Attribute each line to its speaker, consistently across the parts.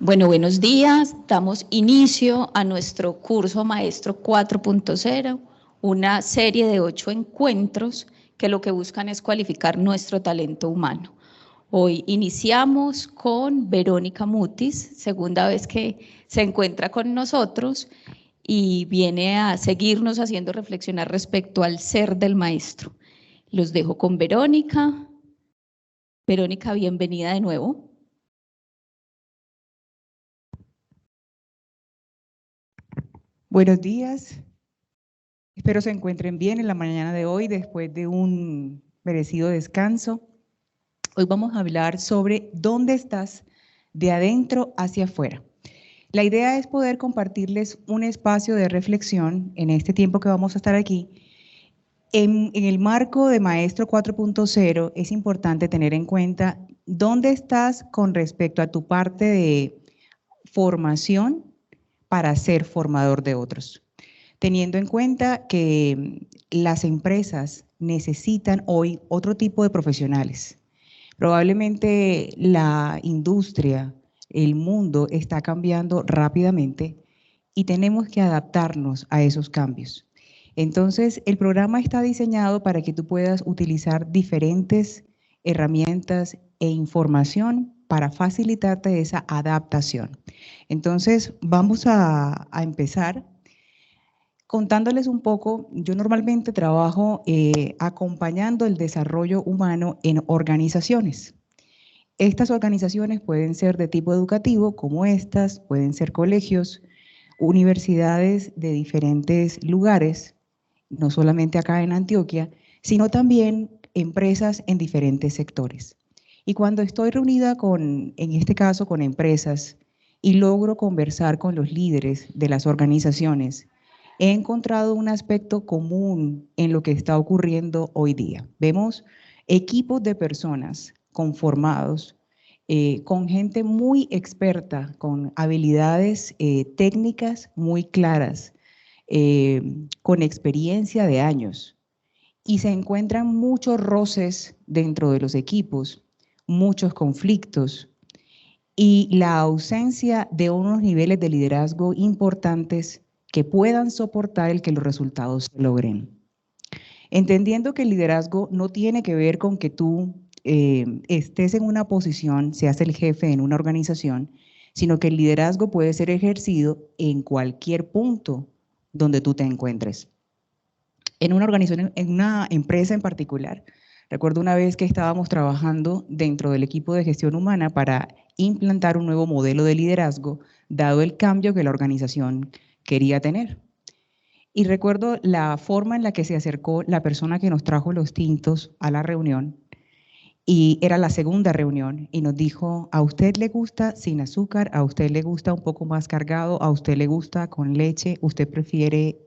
Speaker 1: Bueno, buenos días. Damos inicio a nuestro curso Maestro 4.0, una serie de 8 encuentros que lo que buscan es cualificar nuestro talento humano. Hoy iniciamos con Verónica Mutis, segunda vez que se encuentra con nosotros y viene a seguirnos haciendo reflexionar respecto al ser del maestro. Los dejo con Verónica. Verónica, bienvenida de nuevo.
Speaker 2: Buenos días, espero se encuentren bien en la mañana de hoy después de un merecido descanso. Hoy vamos a hablar sobre dónde estás de adentro hacia afuera. La idea es poder compartirles un espacio de reflexión en este tiempo que vamos a estar aquí. En el marco de Maestro 4.0 es importante tener en cuenta dónde estás con respecto a tu parte de formación para ser formador de otros. Teniendo en cuenta que las empresas necesitan hoy otro tipo de profesionales. Probablemente la industria, el mundo está cambiando rápidamente y tenemos que adaptarnos a esos cambios. Entonces, el programa está diseñado para que tú puedas utilizar diferentes herramientas e información para facilitarte esa adaptación. Entonces, vamos a empezar contándoles un poco. Yo normalmente trabajo acompañando el desarrollo humano en organizaciones. Estas organizaciones pueden ser de tipo educativo, como estas, pueden ser colegios, universidades de diferentes lugares, no solamente acá en Antioquia, sino también empresas en diferentes sectores. Y cuando estoy reunida en este caso, con empresas y logro conversar con los líderes de las organizaciones, he encontrado un aspecto común en lo que está ocurriendo hoy día. Vemos equipos de personas conformados con gente muy experta, con habilidades técnicas muy claras, con experiencia de años. Y se encuentran muchos roces dentro de los equipos, muchos conflictos y la ausencia de unos niveles de liderazgo importantes que puedan soportar el que los resultados se logren. Entendiendo que el liderazgo no tiene que ver con que tú estés en una posición, seas el jefe en una organización, sino que el liderazgo puede ser ejercido en cualquier punto donde tú te encuentres. En una organización, en una empresa en particular, recuerdo una vez que estábamos trabajando dentro del equipo de gestión humana para implantar un nuevo modelo de liderazgo, dado el cambio que la organización quería tener. Y recuerdo la forma en la que se acercó la persona que nos trajo los tintos a la reunión, y era la segunda reunión, y nos dijo: ¿a usted le gusta sin azúcar? ¿A usted le gusta un poco más cargado? ¿A usted le gusta con leche? ¿Usted prefiere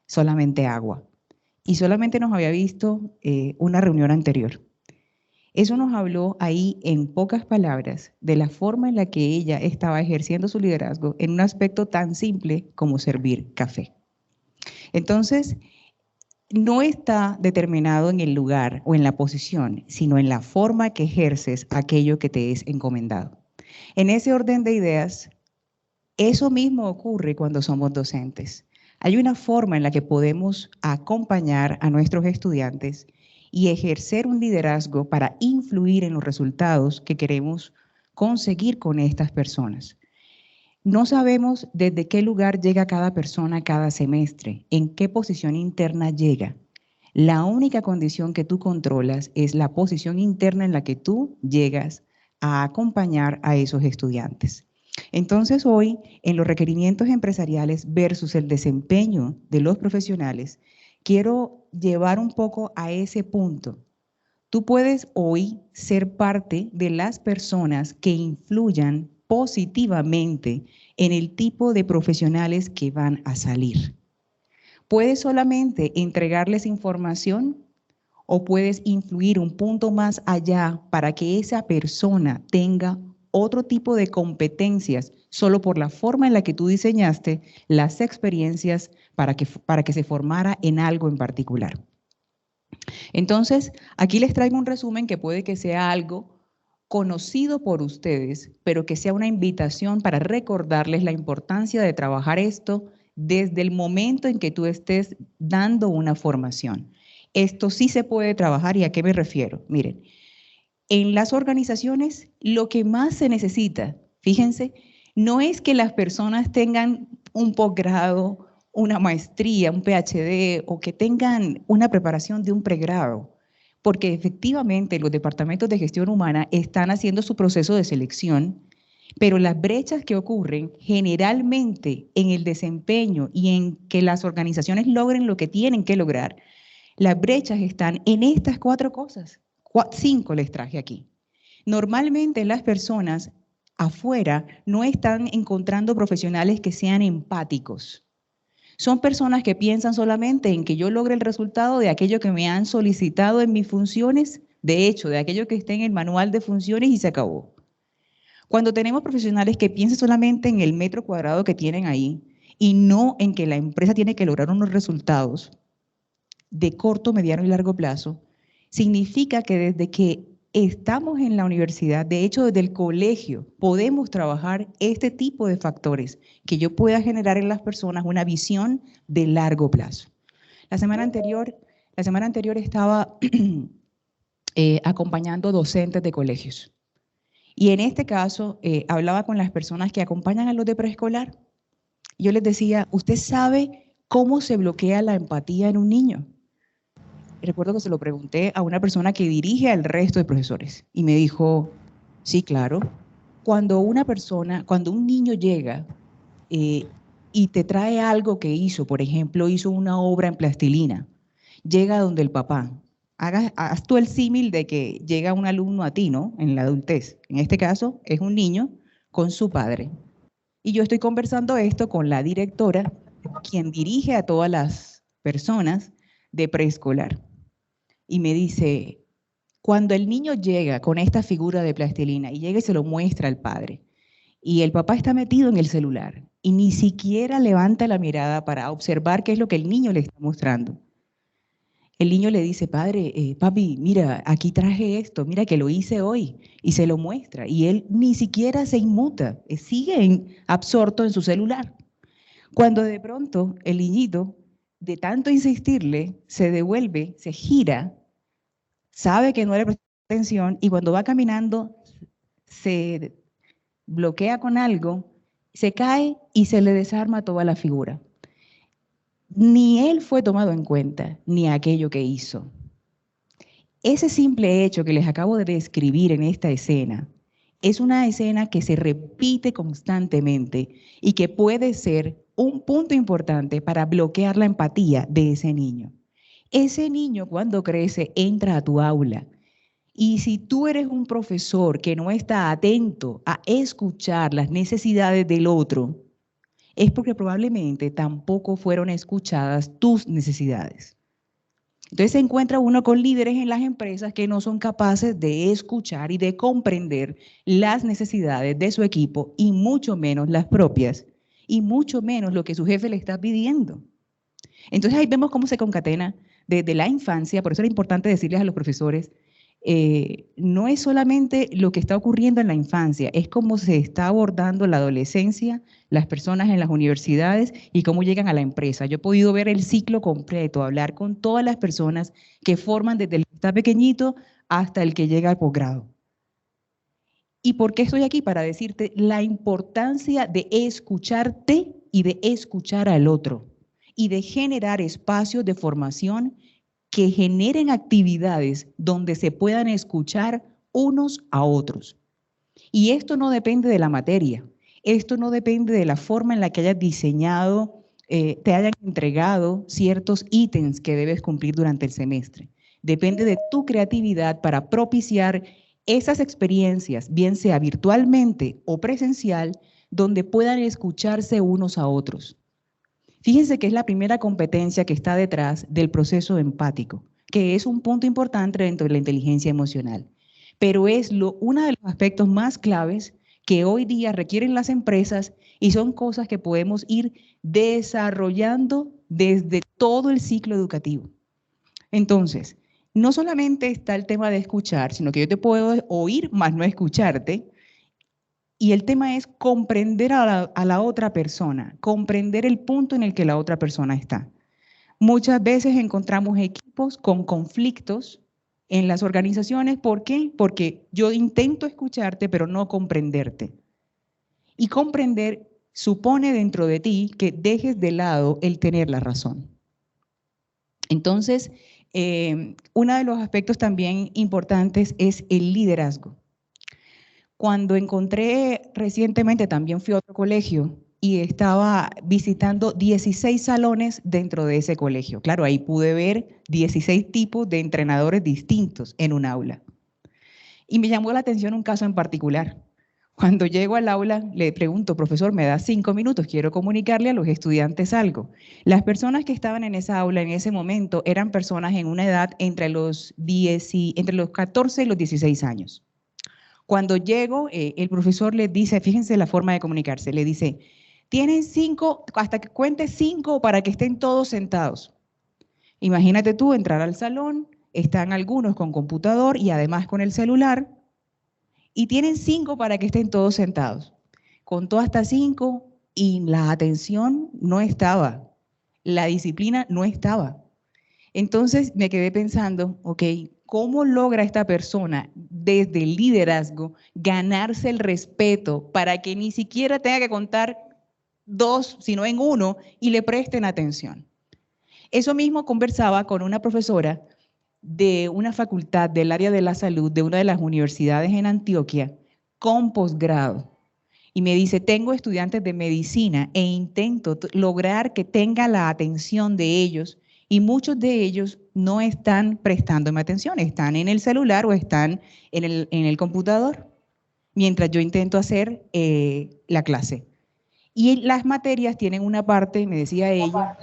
Speaker 2: solamente agua? Y solamente nos había visto una reunión anterior. Eso nos habló ahí en pocas palabras de la forma en la que ella estaba ejerciendo su liderazgo en un aspecto tan simple como servir café. Entonces, no está determinado en el lugar o en la posición, sino en la forma que ejerces aquello que te es encomendado. En ese orden de ideas, eso mismo ocurre cuando somos docentes. Hay una forma en la que podemos acompañar a nuestros estudiantes y ejercer un liderazgo para influir en los resultados que queremos conseguir con estas personas. No sabemos desde qué lugar llega cada persona cada semestre, en qué posición interna llega. La única condición que tú controlas es la posición interna en la que tú llegas a acompañar a esos estudiantes. Entonces hoy, en los requerimientos empresariales versus el desempeño de los profesionales, quiero llevar un poco a ese punto. Tú puedes hoy ser parte de las personas que influyan positivamente en el tipo de profesionales que van a salir. Puedes solamente entregarles información o puedes influir un punto más allá para que esa persona tenga otro tipo de competencias solo por la forma en la que tú diseñaste las experiencias para que se formara en algo en particular. Entonces, aquí les traigo un resumen que puede que sea algo conocido por ustedes, pero que sea una invitación para recordarles la importancia de trabajar esto desde el momento en que tú estés dando una formación. Esto sí se puede trabajar, ¿y a qué me refiero? Miren, en las organizaciones lo que más se necesita, fíjense, no es que las personas tengan un posgrado, una maestría, un PhD o que tengan una preparación de un pregrado, porque efectivamente los departamentos de gestión humana están haciendo su proceso de selección, pero las brechas que ocurren generalmente en el desempeño y en que las organizaciones logren lo que tienen que lograr, las brechas están en estas 4 cosas. 5 les traje aquí. Normalmente las personas afuera no están encontrando profesionales que sean empáticos. Son personas que piensan solamente en que yo logre el resultado de aquello que me han solicitado en mis funciones, de hecho, de aquello que esté en el manual de funciones y se acabó. Cuando tenemos profesionales que piensan solamente en el metro cuadrado que tienen ahí y no en que la empresa tiene que lograr unos resultados de corto, mediano y largo plazo, significa que desde que estamos en la universidad, de hecho desde el colegio, podemos trabajar este tipo de factores que yo pueda generar en las personas una visión de largo plazo. La semana anterior estaba acompañando docentes de colegios y en este caso hablaba con las personas que acompañan a los de preescolar. Yo les decía, ¿usted sabe cómo se bloquea la empatía en un niño? Recuerdo que se lo pregunté a una persona que dirige al resto de profesores y me dijo, sí, claro, cuando un niño llega y te trae algo que hizo, por ejemplo, hizo una obra en plastilina, llega donde el papá, haz tú el símil de que llega un alumno a ti, ¿no? En la adultez. En este caso es un niño con su padre. Y yo estoy conversando esto con la directora, quien dirige a todas las personas de preescolar. Y me dice, cuando el niño llega con esta figura de plastilina y llega y se lo muestra al padre, y el papá está metido en el celular y ni siquiera levanta la mirada para observar qué es lo que el niño le está mostrando. El niño le dice, padre, papi, mira, aquí traje esto, mira que lo hice hoy, y se lo muestra. Y él ni siquiera se inmuta, sigue absorto en su celular. Cuando de pronto el niñito, de tanto insistirle, se devuelve, se gira, sabe que no le presta atención y cuando va caminando se bloquea con algo, se cae y se le desarma toda la figura. Ni él fue tomado en cuenta, ni aquello que hizo. Ese simple hecho que les acabo de describir en esta escena es una escena que se repite constantemente y que puede ser un punto importante para bloquear la empatía de ese niño. Ese niño cuando crece entra a tu aula y si tú eres un profesor que no está atento a escuchar las necesidades del otro, es porque probablemente tampoco fueron escuchadas tus necesidades. Entonces se encuentra uno con líderes en las empresas que no son capaces de escuchar y de comprender las necesidades de su equipo y mucho menos las propias y mucho menos lo que su jefe le está pidiendo. Entonces ahí vemos cómo se concatena desde la infancia, por eso era importante decirles a los profesores, no es solamente lo que está ocurriendo en la infancia, es cómo se está abordando la adolescencia, las personas en las universidades y cómo llegan a la empresa. Yo he podido ver el ciclo completo, hablar con todas las personas que forman desde el que está pequeñito hasta el que llega al posgrado. ¿Y por qué estoy aquí? Para decirte la importancia de escucharte y de escuchar al otro y de generar espacios de formación que generen actividades donde se puedan escuchar unos a otros. Y esto no depende de la materia, esto no depende de la forma en la que hayas diseñado, te hayan entregado ciertos ítems que debes cumplir durante el semestre. Depende de tu creatividad para propiciar esas experiencias, bien sea virtualmente o presencial, donde puedan escucharse unos a otros. Fíjense que es la primera competencia que está detrás del proceso empático, que es un punto importante dentro de la inteligencia emocional, pero es uno de los aspectos más claves que hoy día requieren las empresas y son cosas que podemos ir desarrollando desde todo el ciclo educativo. Entonces, no solamente está el tema de escuchar, sino que yo te puedo oír, más no escucharte. Y el tema es comprender a la otra persona, comprender el punto en el que la otra persona está. Muchas veces encontramos equipos con conflictos en las organizaciones. ¿Por qué? Porque yo intento escucharte, pero no comprenderte. Y comprender supone dentro de ti que dejes de lado el tener la razón. Entonces, uno de los aspectos también importantes es el liderazgo. Cuando encontré recientemente, también fui a otro colegio y estaba visitando 16 salones dentro de ese colegio. Claro, ahí pude ver 16 tipos de entrenadores distintos en un aula. Y me llamó la atención un caso en particular. Cuando llego al aula, le pregunto, profesor, me da 5 minutos, quiero comunicarle a los estudiantes algo. Las personas que estaban en esa aula en ese momento eran personas en una edad entre los 14 y los 16 años. Cuando llego, el profesor les dice, fíjense la forma de comunicarse, le dice, tienen 5, hasta que cuente 5 para que estén todos sentados. Imagínate tú entrar al salón, están algunos con computador y además con el celular, y tienen 5 para que estén todos sentados. Contó hasta 5 y la atención no estaba, la disciplina no estaba. Entonces me quedé pensando, ok, ¿cómo logra esta persona desde el liderazgo ganarse el respeto para que ni siquiera tenga que contar 2, sino en 1 y le presten atención? Eso mismo conversaba con una profesora de una facultad del área de la salud de una de las universidades en Antioquia con posgrado. Y me dice, tengo estudiantes de medicina e intento lograr que tenga la atención de ellos y muchos de ellos no están prestándome atención, están en el celular o están en el computador, mientras yo intento hacer la clase. Y las materias tienen una parte, me decía ella,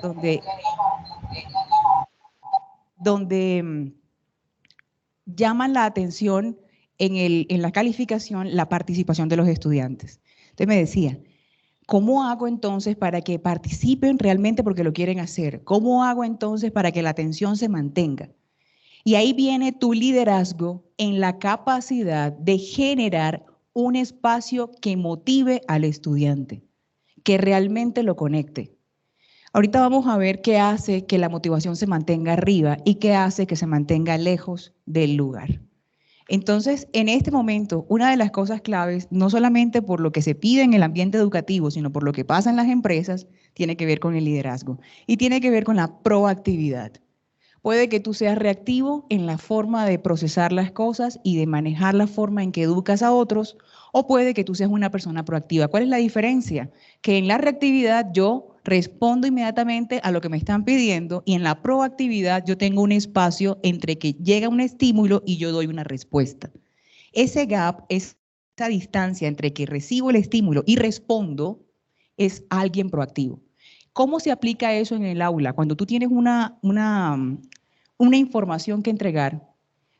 Speaker 2: donde llaman la atención en la calificación la participación de los estudiantes. Entonces me decía, ¿cómo hago entonces para que participen realmente porque lo quieren hacer? ¿Cómo hago entonces para que la atención se mantenga? Y ahí viene tu liderazgo en la capacidad de generar un espacio que motive al estudiante, que realmente lo conecte. Ahorita vamos a ver qué hace que la motivación se mantenga arriba y qué hace que se mantenga lejos del lugar. Entonces, en este momento, una de las cosas claves, no solamente por lo que se pide en el ambiente educativo, sino por lo que pasa en las empresas, tiene que ver con el liderazgo y tiene que ver con la proactividad. Puede que tú seas reactivo en la forma de procesar las cosas y de manejar la forma en que educas a otros, o puede que tú seas una persona proactiva. ¿Cuál es la diferencia? Que en la reactividad yo respondo inmediatamente a lo que me están pidiendo y en la proactividad yo tengo un espacio entre que llega un estímulo y yo doy una respuesta. Ese gap, esa distancia entre que recibo el estímulo y respondo, es alguien proactivo. ¿Cómo se aplica eso en el aula? Cuando tú tienes una información que entregar,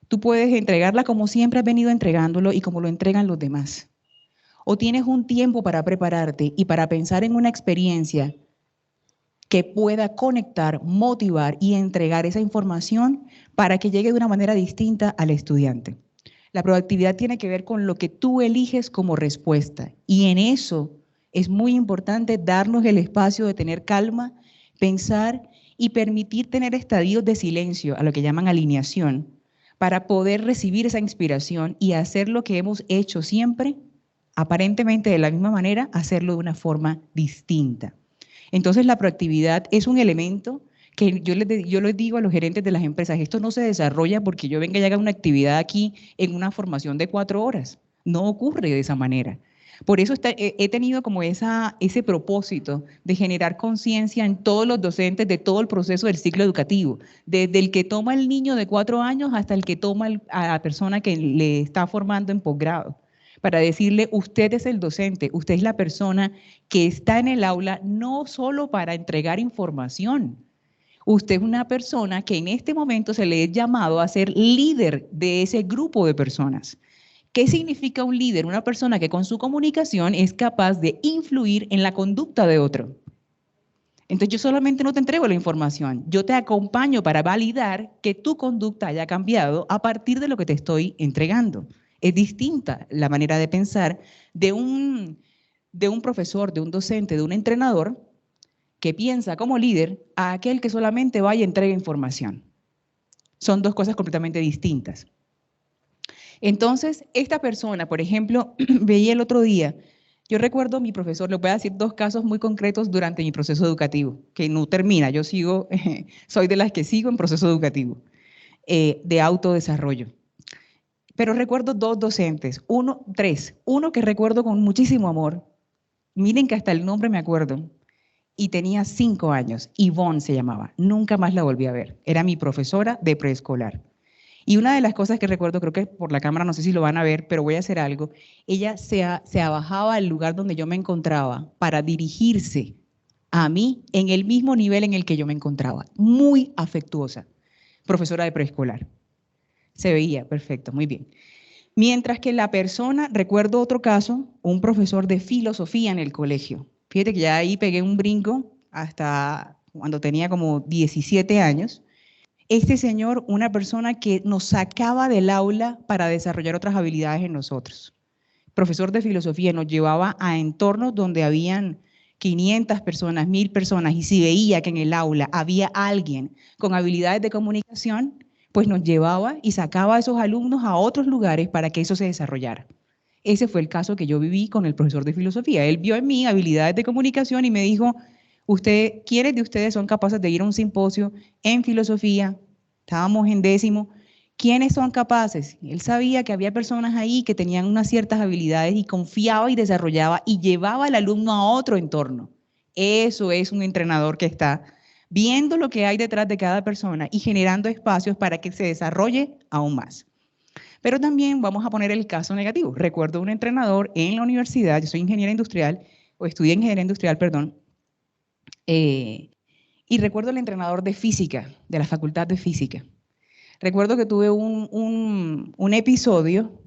Speaker 2: tú puedes entregarla como siempre has venido entregándolo y como lo entregan los demás. O tienes un tiempo para prepararte y para pensar en una experiencia que pueda conectar, motivar y entregar esa información para que llegue de una manera distinta al estudiante. La proactividad tiene que ver con lo que tú eliges como respuesta y en eso es muy importante darnos el espacio de tener calma, pensar y permitir tener estadios de silencio, a lo que llaman alineación, para poder recibir esa inspiración y hacer lo que hemos hecho siempre, aparentemente de la misma manera, hacerlo de una forma distinta. Entonces la proactividad es un elemento que yo les digo a los gerentes de las empresas, esto no se desarrolla porque yo venga y haga una actividad aquí en una formación de 4 horas. No ocurre de esa manera. Por eso he tenido como ese propósito de generar conciencia en todos los docentes de todo el proceso del ciclo educativo, desde el que toma el niño de 4 años hasta el que toma a la persona que le está formando en posgrado, para decirle, usted es el docente, usted es la persona que está en el aula no solo para entregar información, usted es una persona que en este momento se le es llamado a ser líder de ese grupo de personas. ¿Qué significa un líder? Una persona que con su comunicación es capaz de influir en la conducta de otro. Entonces yo solamente no te entrego la información, yo te acompaño para validar que tu conducta haya cambiado a partir de lo que te estoy entregando. Es distinta la manera de pensar de un profesor, de un docente, de un entrenador que piensa como líder a aquel que solamente vaya y entrega información. Son dos cosas completamente distintas. Entonces, esta persona, por ejemplo, veía el otro día, yo recuerdo a mi profesor, le voy a decir dos casos muy concretos durante mi proceso educativo, que no termina, yo sigo, soy de las que sigo en proceso educativo, de autodesarrollo. Pero recuerdo dos docentes, tres, uno que recuerdo con muchísimo amor, miren que hasta el nombre me acuerdo, y tenía 5 años, Ivonne se llamaba, nunca más la volví a ver, era mi profesora de preescolar. Y una de las cosas que recuerdo, creo que por la cámara no sé si lo van a ver, pero voy a hacer algo, ella se abajaba al lugar donde yo me encontraba para dirigirse a mí en el mismo nivel en el que yo me encontraba, muy afectuosa, profesora de preescolar. Se veía, perfecto, muy bien. Mientras que la persona, recuerdo otro caso, un profesor de filosofía en el colegio. Fíjate que ya ahí pegué un brinco hasta cuando tenía como 17 años. Este señor, una persona que nos sacaba del aula para desarrollar otras habilidades en nosotros. Profesor de filosofía, nos llevaba a entornos donde habían 500 personas, 1000 personas, y si veía que en el aula había alguien con habilidades de comunicación, pues nos llevaba y sacaba a esos alumnos a otros lugares para que eso se desarrollara. Ese fue el caso que yo viví con el profesor de filosofía. Él vio en mí habilidades de comunicación y me dijo, ¿quiénes de ustedes son capaces de ir a un simposio en filosofía? Estábamos en 10º. ¿Quiénes son capaces? Él sabía que había personas ahí que tenían unas ciertas habilidades y confiaba y desarrollaba y llevaba al alumno a otro entorno. Eso es un entrenador que está viendo lo que hay detrás de cada persona y generando espacios para que se desarrolle aún más. Pero también vamos a poner el caso negativo. Recuerdo un entrenador en la universidad, yo soy ingeniera industrial, o estudié ingeniería industrial, perdón, y recuerdo el entrenador de física, de la Facultad de Física. Recuerdo que tuve un episodio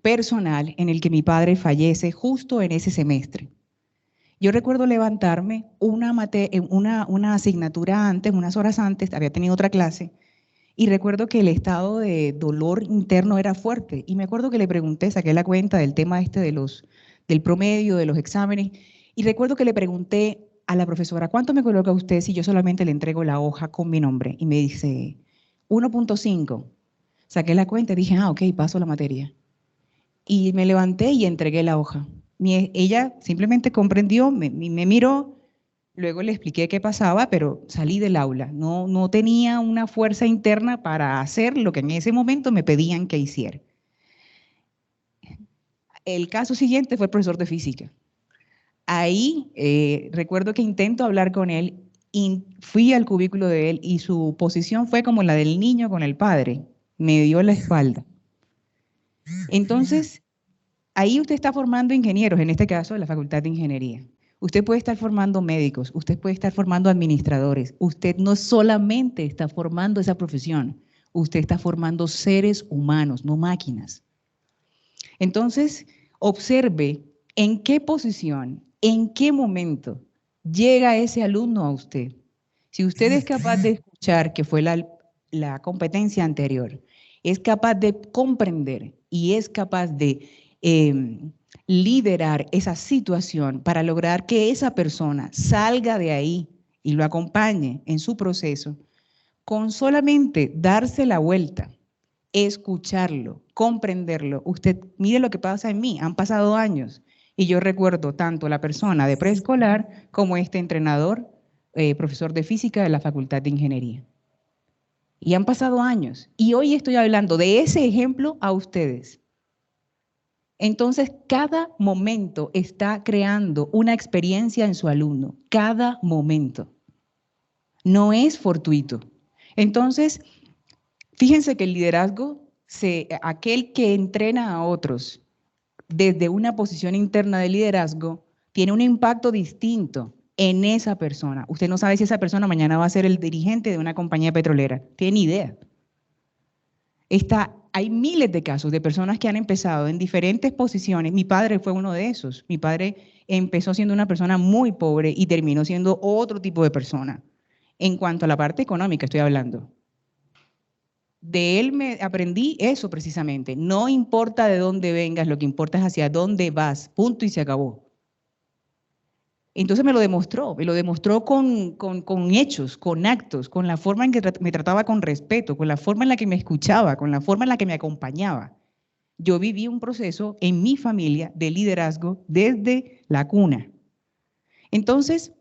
Speaker 2: personal en el que mi padre fallece justo en ese semestre. Yo recuerdo levantarme una asignatura antes, unas horas antes, había tenido otra clase, y recuerdo que el estado de dolor interno era fuerte. Y me acuerdo que le pregunté, saqué la cuenta del tema del promedio, de los exámenes, y recuerdo que le pregunté a la profesora, ¿cuánto me coloca usted si yo solamente le entrego la hoja con mi nombre? Y me dice, 1.5. Saqué la cuenta y dije, ok, paso la materia. Y me levanté y entregué la hoja. Ella simplemente comprendió, me miró, luego le expliqué qué pasaba, pero salí del aula. No tenía una fuerza interna para hacer lo que en ese momento me pedían que hiciera. El caso siguiente fue el profesor de física. Ahí recuerdo que intento hablar con él y fui al cubículo de él y su posición fue como la del niño con el padre. Me dio la espalda. Entonces, ahí usted está formando ingenieros, en este caso de la Facultad de Ingeniería. Usted puede estar formando médicos, usted puede estar formando administradores. Usted no solamente está formando esa profesión, usted está formando seres humanos, no máquinas. Entonces, observe en qué posición, en qué momento llega ese alumno a usted. Si usted es capaz de escuchar, que fue la competencia anterior, es capaz de comprender y es capaz de liderar esa situación para lograr que esa persona salga de ahí y lo acompañe en su proceso, con solamente darse la vuelta, escucharlo, comprenderlo. Usted mire lo que pasa en mí, han pasado años y yo recuerdo tanto la persona de preescolar como este entrenador, profesor de física de la Facultad de Ingeniería. Y han pasado años y hoy estoy hablando de ese ejemplo a ustedes. Entonces, cada momento está creando una experiencia en su alumno, cada momento. No es fortuito. Entonces, fíjense que el liderazgo, aquel que entrena a otros desde una posición interna de liderazgo, tiene un impacto distinto en esa persona. Usted no sabe si esa persona mañana va a ser el dirigente de una compañía petrolera. Tiene idea. hay miles de casos de personas que han empezado en diferentes posiciones. Mi padre fue uno de esos. Mi padre empezó siendo una persona muy pobre y terminó siendo otro tipo de persona. En cuanto a la parte económica estoy hablando. De él me aprendí eso precisamente. No importa de dónde vengas, lo que importa es hacia dónde vas. Punto y se acabó. Entonces me lo demostró con hechos, con actos, con la forma en que me trataba con respeto, con la forma en la que me escuchaba, con la forma en la que me acompañaba. Yo viví un proceso en mi familia de liderazgo desde la cuna. Entonces,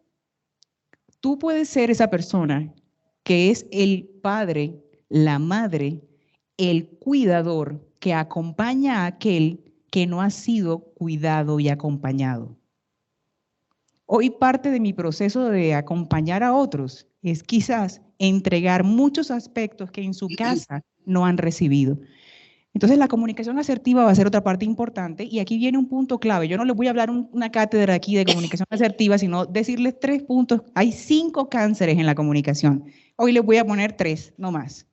Speaker 2: tú puedes ser esa persona que es el padre, la madre, el cuidador que acompaña a aquel que no ha sido cuidado y acompañado. Hoy parte de mi proceso de acompañar a otros es quizás entregar muchos aspectos que en su casa no han recibido. Entonces la comunicación asertiva va a ser otra parte importante y aquí viene un punto clave. Yo no les voy a hablar una cátedra aquí de comunicación asertiva, sino decirles 3 puntos. Hay 5 cánceres en la comunicación. Hoy les voy a poner 3, no más.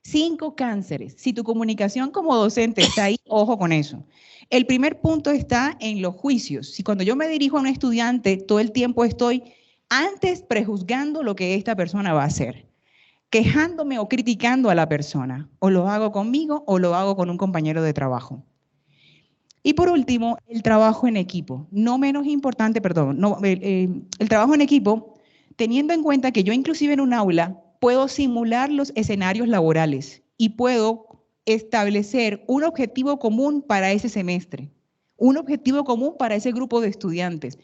Speaker 2: 5 cánceres. Si tu comunicación como docente está ahí, ojo con eso. El primer punto está en los juicios. Si cuando yo me dirijo a un estudiante, todo el tiempo estoy antes prejuzgando lo que esta persona va a hacer, quejándome o criticando a la persona. O lo hago conmigo o lo hago con un compañero de trabajo. Y por último, el trabajo en equipo. No menos importante, perdón, el trabajo en equipo, teniendo en cuenta que yo inclusive en un aula puedo simular los escenarios laborales y puedo establecer un objetivo común para ese semestre, un objetivo común para ese grupo de estudiantes.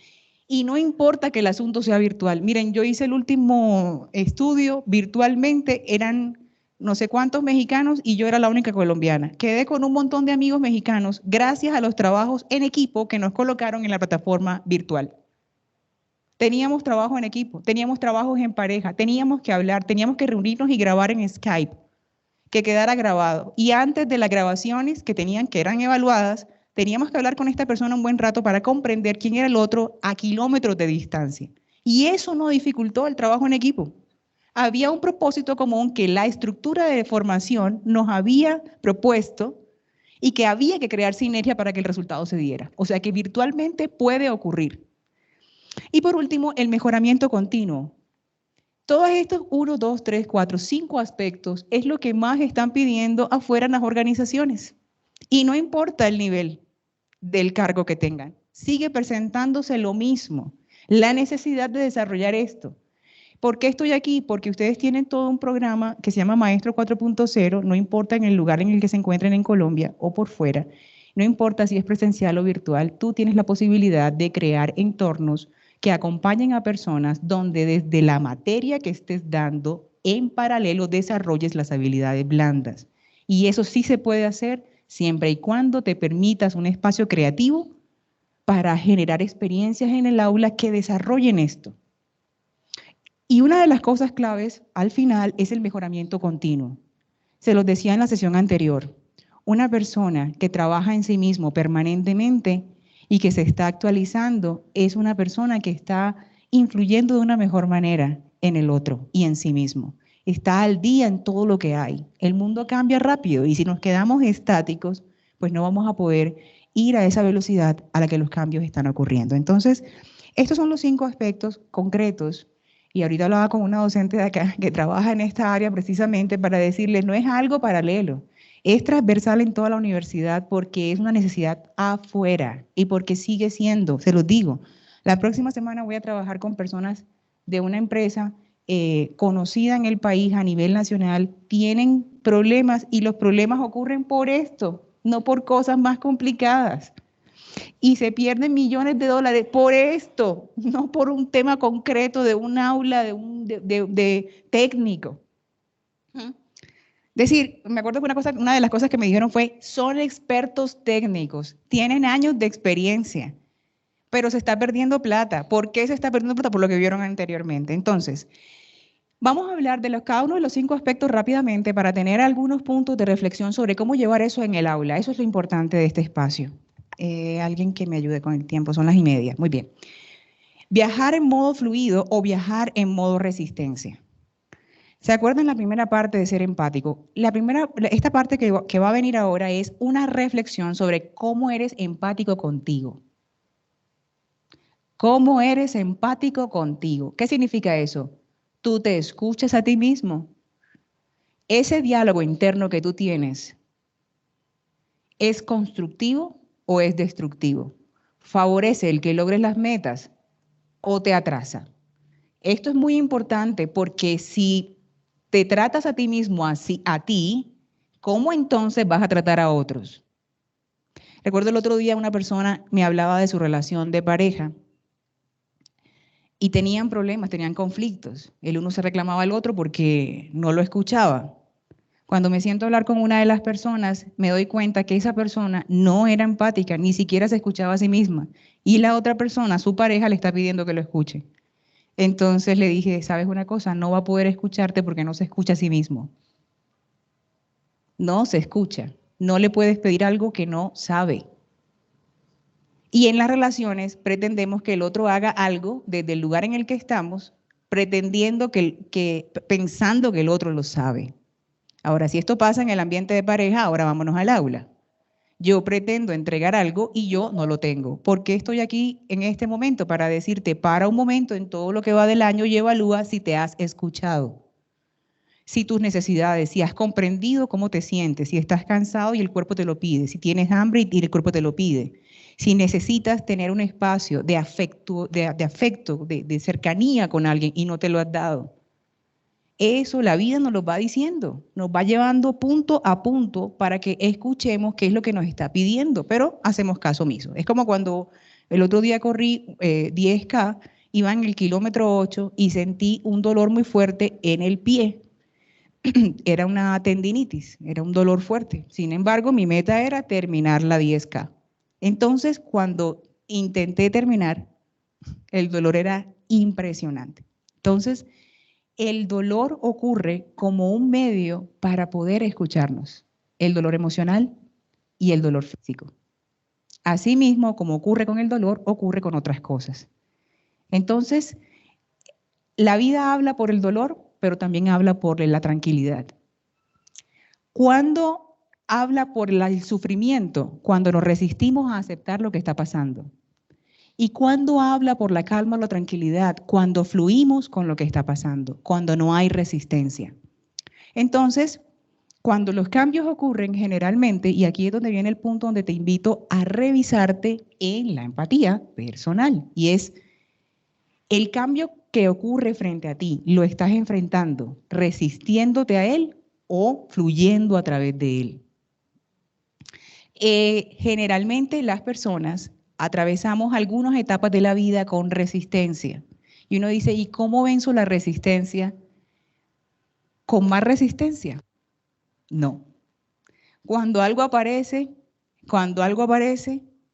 Speaker 2: Y no importa que el asunto sea virtual. Miren, yo hice el último estudio virtualmente, eran no sé cuántos mexicanos y yo era la única colombiana. Quedé con un montón de amigos mexicanos gracias a los trabajos en equipo que nos colocaron en la plataforma virtual. Teníamos trabajo en equipo, teníamos trabajos en pareja, teníamos que hablar, teníamos que reunirnos y grabar en Skype, que quedara grabado. Y antes de las grabaciones que eran evaluadas, teníamos que hablar con esta persona un buen rato para comprender quién era el otro a kilómetros de distancia. Y eso no dificultó el trabajo en equipo. Había un propósito común que la estructura de formación nos había propuesto y que había que crear sinergia para que el resultado se diera. O sea que virtualmente puede ocurrir. Y por último, el mejoramiento continuo. Todos estos 1, 2, 3, 4, 5 aspectos es lo que más están pidiendo afuera en las organizaciones. Y no importa el nivel del cargo que tengan, sigue presentándose lo mismo, la necesidad de desarrollar esto. ¿Por qué estoy aquí? Porque ustedes tienen todo un programa que se llama Maestro 4.0, no importa en el lugar en el que se encuentren en Colombia o por fuera, no importa si es presencial o virtual, tú tienes la posibilidad de crear entornos que acompañen a personas donde desde la materia que estés dando, en paralelo desarrolles las habilidades blandas. Y eso sí se puede hacer siempre y cuando te permitas un espacio creativo para generar experiencias en el aula que desarrollen esto. Y una de las cosas claves al final es el mejoramiento continuo. Se los decía en la sesión anterior, una persona que trabaja en sí mismo permanentemente y que se está actualizando es una persona que está influyendo de una mejor manera en el otro y en sí mismo. Está al día en todo lo que hay. El mundo cambia rápido y si nos quedamos estáticos, pues no vamos a poder ir a esa velocidad a la que los cambios están ocurriendo. Entonces, estos son los 5 aspectos concretos. Y ahorita hablaba con una docente de acá que trabaja en esta área precisamente para decirle, no es algo paralelo, es transversal en toda la universidad porque es una necesidad afuera y porque sigue siendo, se los digo. La próxima semana voy a trabajar con personas de una empresa conocida en el país a nivel nacional, tienen problemas y los problemas ocurren por esto, no por cosas más complicadas. Y se pierden millones de dólares por esto, no por un tema concreto de un aula, de técnico. Decir, me acuerdo que una de las cosas que me dijeron fue, son expertos técnicos, tienen años de experiencia, pero se está perdiendo plata. ¿Por qué se está perdiendo plata? Por lo que vieron anteriormente. Entonces, vamos a hablar de cada uno de los 5 aspectos rápidamente para tener algunos puntos de reflexión sobre cómo llevar eso en el aula. Eso es lo importante de este espacio. Alguien que me ayude con el tiempo, son las 1:30. Muy bien. Viajar en modo fluido o viajar en modo resistencia. ¿Se acuerdan la primera parte de ser empático? Esta parte que va a venir ahora es una reflexión sobre cómo eres empático contigo. ¿Cómo eres empático contigo? ¿Qué significa eso? Tú te escuchas a ti mismo. Ese diálogo interno que tú tienes, ¿es constructivo o es destructivo? ¿Favorece el que logres las metas o te atrasa? Esto es muy importante porque si te tratas a ti mismo así, a ti, ¿cómo entonces vas a tratar a otros? Recuerdo el otro día una persona me hablaba de su relación de pareja y tenían problemas, tenían conflictos. El uno se reclamaba al otro porque no lo escuchaba. Cuando me siento a hablar con una de las personas, me doy cuenta que esa persona no era empática, ni siquiera se escuchaba a sí misma. Y la otra persona, su pareja, le está pidiendo que lo escuche. Entonces le dije, ¿sabes una cosa? No va a poder escucharte porque no se escucha a sí mismo. No se escucha. No le puedes pedir algo que no sabe. Y en las relaciones pretendemos que el otro haga algo desde el lugar en el que estamos, pensando que el otro lo sabe. Ahora, si esto pasa en el ambiente de pareja, ahora vámonos al aula. Yo pretendo entregar algo y yo no lo tengo. ¿Por qué estoy aquí en este momento? Para decirte, para un momento en todo lo que va del año y evalúa si te has escuchado. Si tus necesidades, si has comprendido cómo te sientes, si estás cansado y el cuerpo te lo pide, si tienes hambre y el cuerpo te lo pide, si necesitas tener un espacio de afecto, de cercanía con alguien y no te lo has dado. Eso la vida nos lo va diciendo, nos va llevando punto a punto para que escuchemos qué es lo que nos está pidiendo, pero hacemos caso omiso. Es como cuando el otro día corrí 10K, iba en el kilómetro 8 y sentí un dolor muy fuerte en el pie. Era una tendinitis, era un dolor fuerte. Sin embargo, mi meta era terminar la 10K. Entonces, cuando intenté terminar, el dolor era impresionante. Entonces, el dolor ocurre como un medio para poder escucharnos. El dolor emocional y el dolor físico. Asimismo, como ocurre con el dolor, ocurre con otras cosas. Entonces, la vida habla por el dolor, pero también habla por la tranquilidad. ¿Cuándo habla por el sufrimiento? Cuando nos resistimos a aceptar lo que está pasando. ¿Y cuándo habla por la calma o la tranquilidad? Cuando fluimos con lo que está pasando, cuando no hay resistencia. Entonces, cuando los cambios ocurren generalmente, y aquí es donde viene el punto donde te invito a revisarte en la empatía personal, y es el cambio que ocurre frente a ti, ¿lo estás enfrentando resistiéndote a él o fluyendo a través de él? Generalmente las personas atravesamos algunas etapas de la vida con resistencia. Y uno dice, ¿y cómo venzo la resistencia? ¿Con más resistencia? No. Cuando algo aparece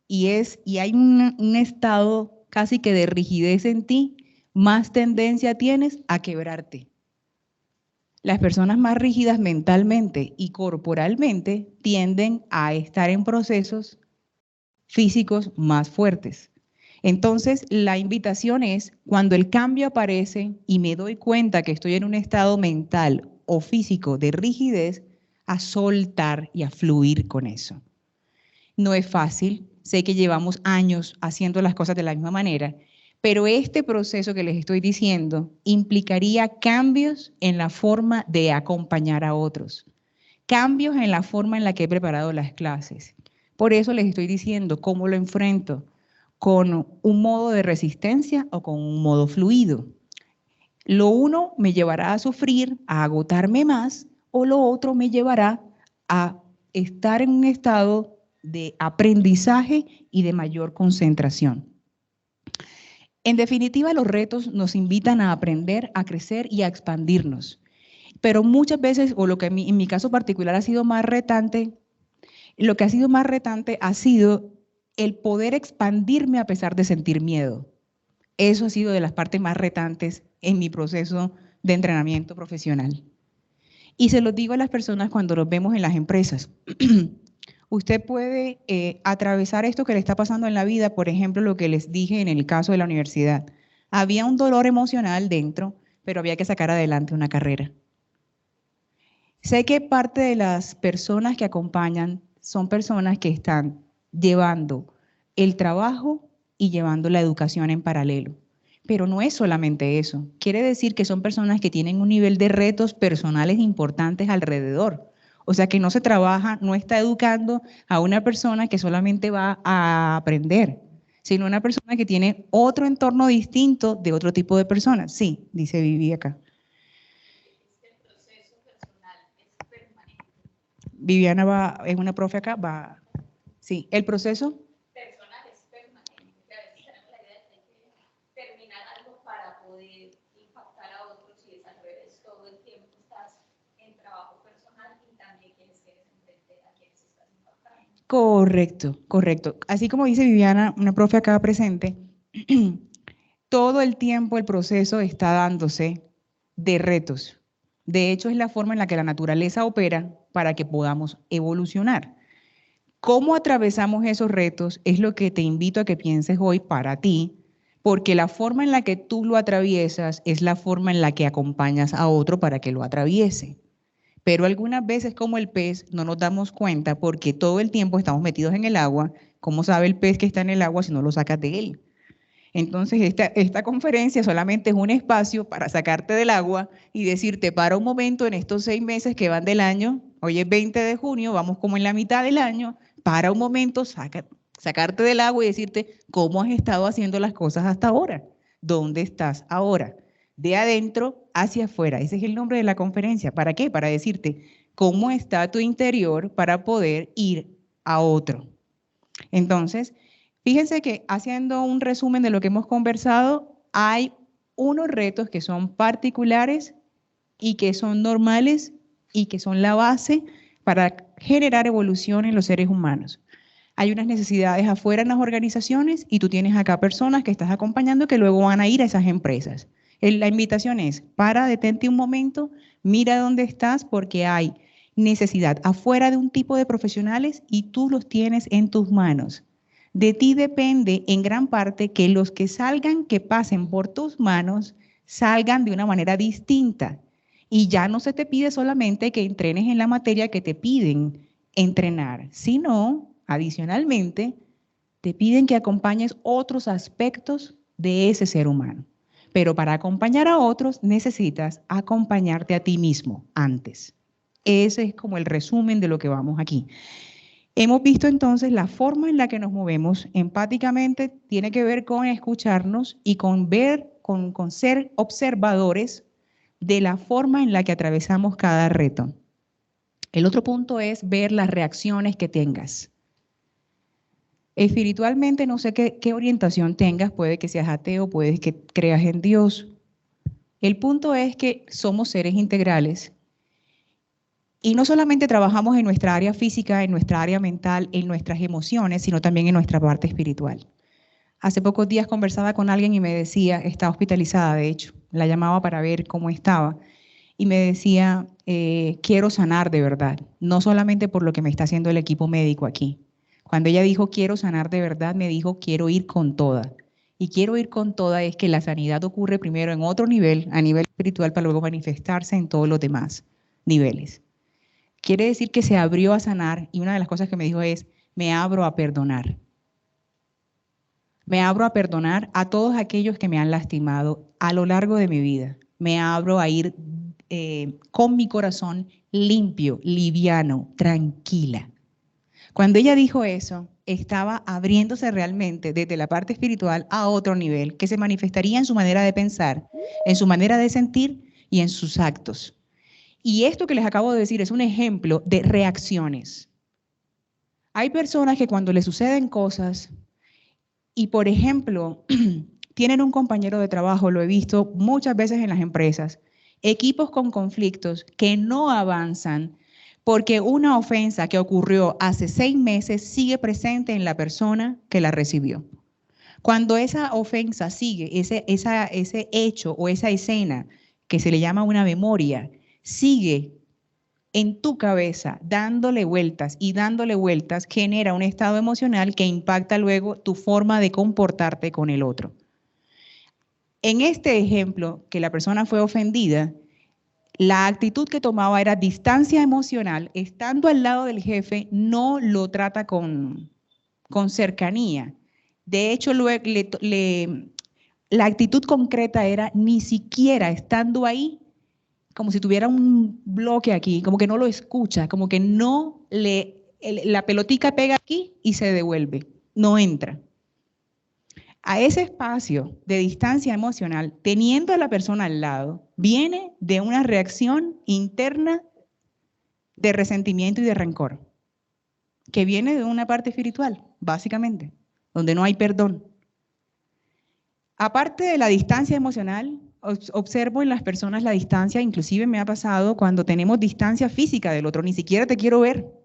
Speaker 2: y hay un estado casi que de rigidez en ti, más tendencia tienes a quebrarte. Las personas más rígidas mentalmente y corporalmente tienden a estar en procesos físicos más fuertes. Entonces, la invitación es, cuando el cambio aparece y me doy cuenta que estoy en un estado mental o físico de rigidez, a soltar y a fluir con eso. No es fácil, sé que llevamos años haciendo las cosas de la misma manera, pero este proceso que les estoy diciendo implicaría cambios en la forma de acompañar a otros, cambios en la forma en la que he preparado las clases. Por eso les estoy diciendo cómo lo enfrento, con un modo de resistencia o con un modo fluido. Lo uno me llevará a sufrir, a agotarme más, o lo otro me llevará a estar en un estado de aprendizaje y de mayor concentración. En definitiva, los retos nos invitan a aprender, a crecer y a expandirnos. Pero muchas veces, o lo que en mi caso particular ha sido más retante, lo que ha sido más retante ha sido el poder expandirme a pesar de sentir miedo. Eso ha sido de las partes más retantes en mi proceso de entrenamiento profesional. Y se lo digo a las personas cuando los vemos en las empresas. Usted puede atravesar esto que le está pasando en la vida, por ejemplo, lo que les dije en el caso de la universidad. Había un dolor emocional dentro, pero había que sacar adelante una carrera. Sé que parte de las personas que acompañan son personas que están llevando el trabajo y llevando la educación en paralelo. Pero no es solamente eso. Quiere decir que son personas que tienen un nivel de retos personales importantes alrededor. O sea, que no se trabaja, no está educando a una persona que solamente va a aprender, sino una persona que tiene otro entorno distinto de otro tipo de personas. Sí, dice Vivi acá. Viviana va, es una profe acá, va. Sí, el proceso
Speaker 1: Personal es permanente. Que a veces tenemos la idea de que hay que terminar algo para poder impactar a otros y es al revés. Todo el tiempo estás en trabajo personal y también quienes tienes enfrente a quienes estás impactando.
Speaker 2: correcto, correcto. Así como dice Viviana, una profe acá presente, todo el tiempo el proceso está dándose de retos. De hecho, es la forma en la que la naturaleza opera para que podamos evolucionar. ¿Cómo atravesamos esos retos? Es lo que te invito a que pienses hoy para ti, porque la forma en la que tú lo atraviesas es la forma en la que acompañas a otro para que lo atraviese. Pero algunas veces, como el pez, no nos damos cuenta porque todo el tiempo estamos metidos en el agua. ¿Cómo sabe el pez que está en el agua si no lo sacas de él? Entonces, esta conferencia solamente es un espacio para sacarte del agua y decirte, para un momento en estos 6 meses que van del año, hoy es 20 de junio, vamos como en la mitad del año, para un momento sacarte del agua y decirte cómo has estado haciendo las cosas hasta ahora, dónde estás ahora, de adentro hacia afuera. Ese es el nombre de la conferencia. ¿Para qué? Para decirte cómo está tu interior para poder ir a otro. Entonces, fíjense que haciendo un resumen de lo que hemos conversado, hay unos retos que son particulares y que son normales y que son la base para generar evolución en los seres humanos. Hay unas necesidades afuera en las organizaciones y tú tienes acá personas que estás acompañando que luego van a ir a esas empresas. La invitación es, detente un momento, mira dónde estás porque hay necesidad afuera de un tipo de profesionales y tú los tienes en tus manos. De ti depende en gran parte que los que salgan, que pasen por tus manos, salgan de una manera distinta. Y ya no se te pide solamente que entrenes en la materia que te piden entrenar, sino, adicionalmente, te piden que acompañes otros aspectos de ese ser humano. Pero para acompañar a otros necesitas acompañarte a ti mismo antes. Ese es como el resumen de lo que vamos aquí. Hemos visto entonces la forma en la que nos movemos empáticamente tiene que ver con escucharnos y con ver, con ser observadores de la forma en la que atravesamos cada reto. El otro punto es ver las reacciones que tengas. Espiritualmente no sé qué orientación tengas, puede que seas ateo, puede que creas en Dios. El punto es que somos seres integrales y no solamente trabajamos en nuestra área física, en nuestra área mental, en nuestras emociones, sino también en nuestra parte espiritual. Hace pocos días conversaba con alguien y me decía, está hospitalizada de hecho, la llamaba para ver cómo estaba y me decía, quiero sanar de verdad, no solamente por lo que me está haciendo el equipo médico aquí. Cuando ella dijo quiero sanar de verdad, me dijo quiero ir con toda. Y quiero ir con toda es que la sanidad ocurre primero en otro nivel, a nivel espiritual, para luego manifestarse en todos los demás niveles. Quiere decir que se abrió a sanar y una de las cosas que me dijo es, me abro a perdonar. Me abro a perdonar a todos aquellos que me han lastimado a lo largo de mi vida. Me abro a ir con mi corazón limpio, liviano, tranquila. Cuando ella dijo eso, estaba abriéndose realmente desde la parte espiritual a otro nivel que se manifestaría en su manera de pensar, en su manera de sentir y en sus actos. Y esto que les acabo de decir es un ejemplo de reacciones. Hay personas que cuando les suceden cosas y, por ejemplo, tienen un compañero de trabajo, lo he visto muchas veces en las empresas, equipos con conflictos que no avanzan porque una ofensa que ocurrió hace 6 meses sigue presente en la persona que la recibió. Cuando esa ofensa sigue, ese hecho o esa escena que se le llama una memoria, sigue en tu cabeza dándole vueltas y dándole vueltas, genera un estado emocional que impacta luego tu forma de comportarte con el otro. En este ejemplo, que la persona fue ofendida, La actitud que tomaba era distancia emocional. Estando al lado del jefe, no lo trata con cercanía. De hecho, la actitud concreta era ni siquiera estando ahí, como si tuviera un bloque aquí, como que no lo escucha, como que no la pelotica pega aquí y se devuelve, no entra. A ese espacio de distancia emocional, teniendo a la persona al lado, viene de una reacción interna de resentimiento y de rencor, que viene de una parte espiritual, básicamente, donde no hay perdón. Aparte de la distancia emocional, observo en las personas la distancia, inclusive me ha pasado cuando tenemos distancia física del otro, ni siquiera te quiero ver.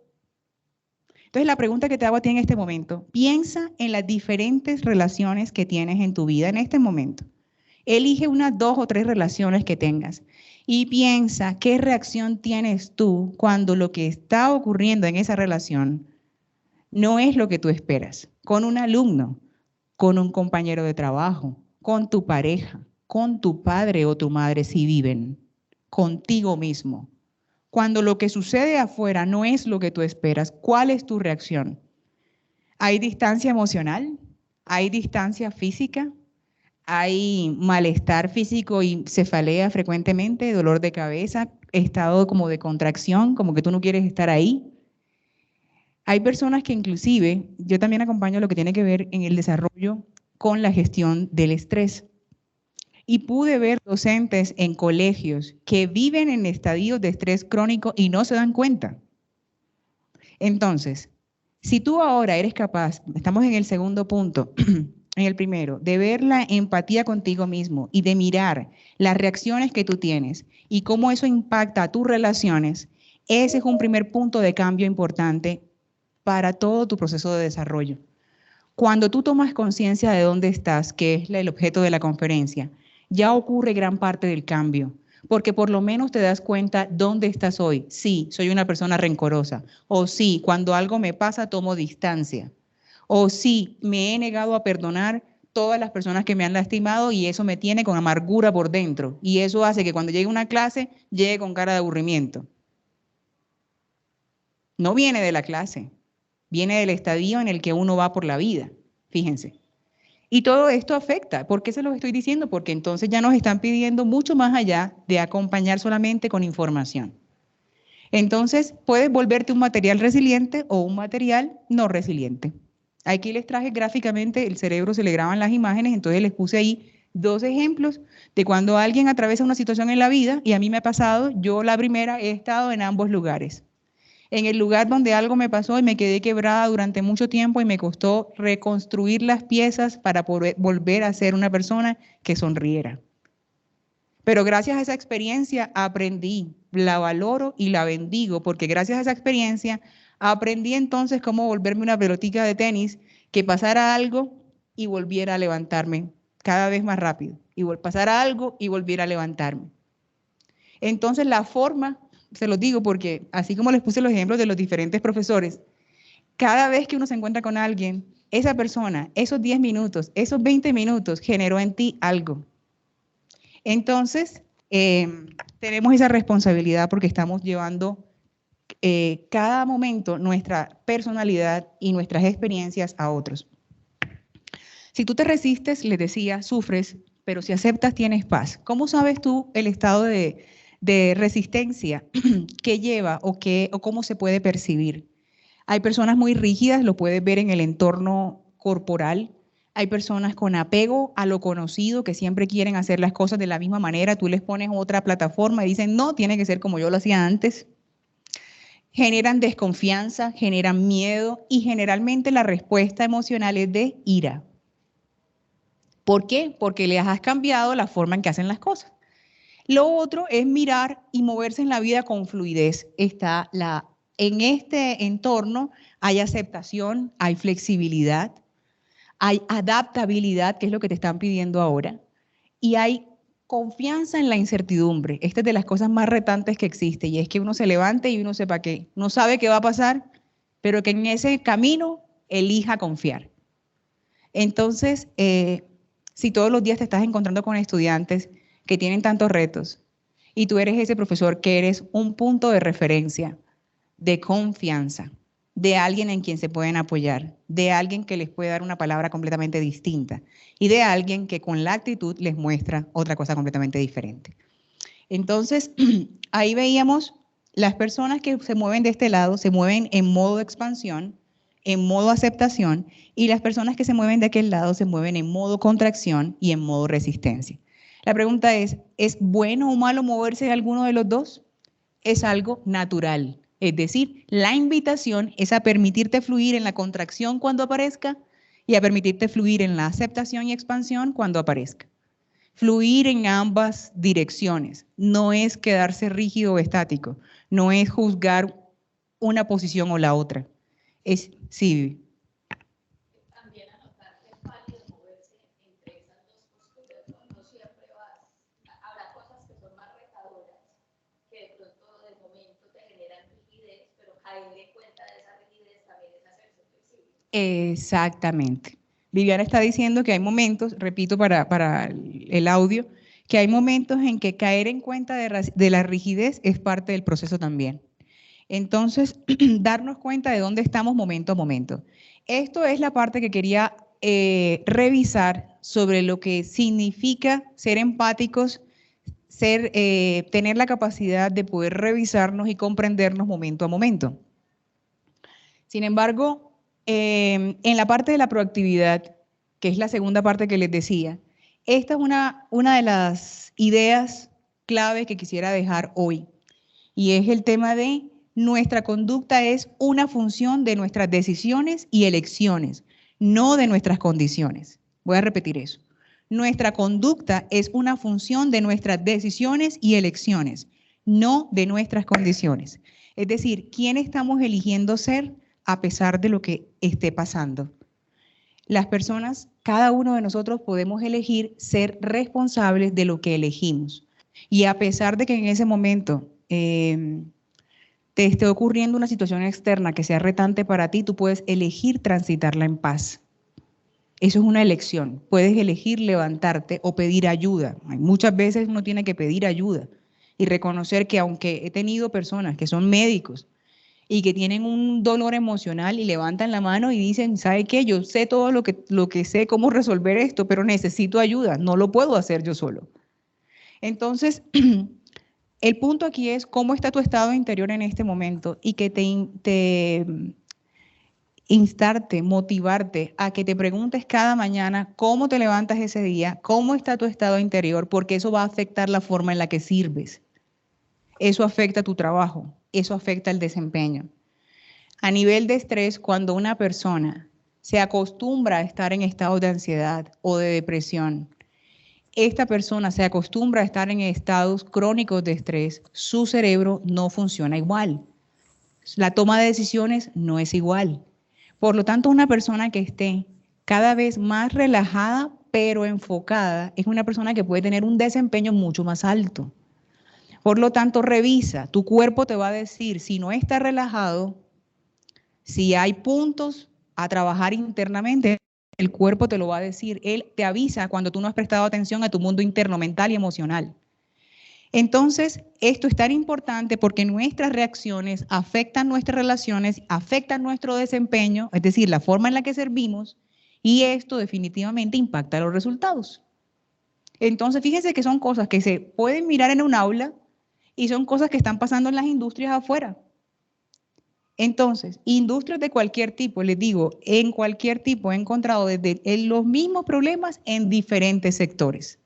Speaker 2: Entonces la pregunta que te hago a ti en este momento, piensa en las diferentes relaciones que tienes en tu vida en este momento. Elige unas 2 o 3 relaciones que tengas y piensa qué reacción tienes tú cuando lo que está ocurriendo en esa relación no es lo que tú esperas. Con un alumno, con un compañero de trabajo, con tu pareja, con tu padre o tu madre si viven, contigo mismo. Cuando lo que sucede afuera no es lo que tú esperas, ¿cuál es tu reacción? ¿Hay distancia emocional? ¿Hay distancia física? ¿Hay malestar físico y cefalea frecuentemente, dolor de cabeza, estado como de contracción, como que tú no quieres estar ahí? Hay personas que inclusive, yo también acompaño lo que tiene que ver en el desarrollo con la gestión del estrés. Y pude ver docentes en colegios que viven en estadios de estrés crónico y no se dan cuenta. Entonces, si tú ahora eres capaz, estamos en el segundo punto, en el primero, de ver la empatía contigo mismo y de mirar las reacciones que tú tienes y cómo eso impacta a tus relaciones, ese es un primer punto de cambio importante para todo tu proceso de desarrollo. Cuando tú tomas conciencia de dónde estás, que es el objeto de la conferencia, ya ocurre gran parte del cambio, porque por lo menos te das cuenta dónde estás hoy. Sí, soy una persona rencorosa, o sí, cuando algo me pasa tomo distancia, o sí, me he negado a perdonar todas las personas que me han lastimado y eso me tiene con amargura por dentro, y eso hace que cuando llegue a una clase, llegue con cara de aburrimiento. No viene de la clase, viene del estadio en el que uno va por la vida, fíjense. Y todo esto afecta. ¿Por qué se los estoy diciendo? Porque entonces ya nos están pidiendo mucho más allá de acompañar solamente con información. Entonces, puedes volverte un material resiliente o un material no resiliente. Aquí les traje gráficamente, el cerebro se le graban las imágenes, entonces les puse ahí 2 ejemplos de cuando alguien atraviesa una situación en la vida, y a mí me ha pasado, yo la primera he estado en ambos lugares. En el lugar donde algo me pasó y me quedé quebrada durante mucho tiempo y me costó reconstruir las piezas para poder volver a ser una persona que sonriera. Pero gracias a esa experiencia aprendí, la valoro y la bendigo, porque gracias a esa experiencia aprendí entonces cómo volverme una pelotita de tenis, que pasara algo y volviera a levantarme cada vez más rápido, y pasara algo y volviera a levantarme. Entonces la forma, se los digo porque así como les puse los ejemplos de los diferentes profesores, cada vez que uno se encuentra con alguien, esa persona, esos 10 minutos, esos 20 minutos generó en ti algo. Entonces, tenemos esa responsabilidad porque estamos llevando cada momento nuestra personalidad y nuestras experiencias a otros. Si tú te resistes, les decía, sufres, pero si aceptas, tienes paz. ¿Cómo sabes tú el estado de resistencia que lleva o cómo se puede percibir? Hay personas muy rígidas, lo puedes ver en el entorno corporal. Hay personas con apego a lo conocido que siempre quieren hacer las cosas de la misma manera. Tú les pones otra plataforma y dicen, no, tiene que ser como yo lo hacía antes. Generan desconfianza, generan miedo y generalmente la respuesta emocional es de ira. ¿Por qué? Porque les has cambiado la forma en que hacen las cosas. Lo otro es mirar y moverse en la vida con fluidez. En este entorno hay aceptación, hay flexibilidad, hay adaptabilidad, que es lo que te están pidiendo ahora, y hay confianza en la incertidumbre. Esta es de las cosas más retantes que existe, y es que uno se levante y uno sepa que no sabe qué va a pasar, pero que en ese camino elija confiar. Entonces, si todos los días te estás encontrando con estudiantes que tienen tantos retos Y tú eres ese profesor que eres un punto de referencia, de confianza, de alguien en quien se pueden apoyar, de alguien que les puede dar una palabra completamente distinta y de alguien que con la actitud les muestra otra cosa completamente diferente. Entonces, ahí veíamos las personas que se mueven de este lado, se mueven en modo expansión, en modo aceptación, y las personas que se mueven de aquel lado se mueven en modo contracción y en modo resistencia. La pregunta ¿es bueno o malo moverse de alguno de los dos? Es algo natural. Es decir, la invitación es a permitirte fluir en la contracción cuando aparezca y a permitirte fluir en la aceptación y expansión cuando aparezca. Fluir en ambas direcciones. No es quedarse rígido o estático. No es juzgar una posición o la otra. Es, sí.
Speaker 1: También anotar que es válido moverse entre esas dos posturas, ¿no? No siempre habrá cosas que son más retadoras, que de pronto de momento te generan rigidez, pero caer en cuenta de esa rigidez también es hacerse flexible.
Speaker 2: Exactamente. Viviana está diciendo que hay momentos, repito para el audio, que hay momentos en que caer en cuenta de la rigidez es parte del proceso también. Entonces, darnos cuenta de dónde estamos momento a momento. Esto es la parte que quería revisar sobre lo que significa ser empáticos, tener la capacidad de poder revisarnos y comprendernos momento a momento. Sin embargo, en la parte de la proactividad, que es la segunda parte que les decía, esta es una de las ideas clave que quisiera dejar hoy, y es el tema de nuestra conducta es una función de nuestras decisiones y elecciones, no de nuestras condiciones. Voy a repetir eso. Nuestra conducta es una función de nuestras decisiones y elecciones, no de nuestras condiciones. Es decir, ¿quién estamos eligiendo ser a pesar de lo que esté pasando? Las personas, cada uno de nosotros podemos elegir ser responsables de lo que elegimos. Y a pesar de que en ese momento te esté ocurriendo una situación externa que sea retante para ti, tú puedes elegir transitarla en paz. Eso es una elección. Puedes elegir levantarte o pedir ayuda. Muchas veces uno tiene que pedir ayuda y reconocer que aunque he tenido personas que son médicos y que tienen un dolor emocional y levantan la mano y dicen, ¿sabe qué? Yo sé todo lo que sé, cómo resolver esto, pero necesito ayuda, no lo puedo hacer yo solo. Entonces, el punto aquí es cómo está tu estado interior en este momento y que te instarte, motivarte a que te preguntes cada mañana cómo te levantas ese día, cómo está tu estado interior, porque eso va a afectar la forma en la que sirves. Eso afecta tu trabajo, eso afecta el desempeño. A nivel de estrés, cuando una persona se acostumbra a estar en estado de ansiedad o de depresión, esta persona se acostumbra a estar en estados crónicos de estrés, su cerebro no funciona igual. La toma de decisiones no es igual. Por lo tanto, una persona que esté cada vez más relajada, pero enfocada, es una persona que puede tener un desempeño mucho más alto. Por lo tanto, revisa, tu cuerpo te va a decir si no está relajado, si hay puntos a trabajar internamente, el cuerpo te lo va a decir. Él te avisa cuando tú no has prestado atención a tu mundo interno, mental y emocional. Entonces, esto es tan importante porque nuestras reacciones afectan nuestras relaciones, afectan nuestro desempeño, es decir, la forma en la que servimos, y esto definitivamente impacta los resultados. Entonces, fíjense que son cosas que se pueden mirar en un aula y son cosas que están pasando en las industrias afuera. Entonces, industrias de cualquier tipo, les digo, en cualquier tipo he encontrado desde los mismos problemas en diferentes sectores.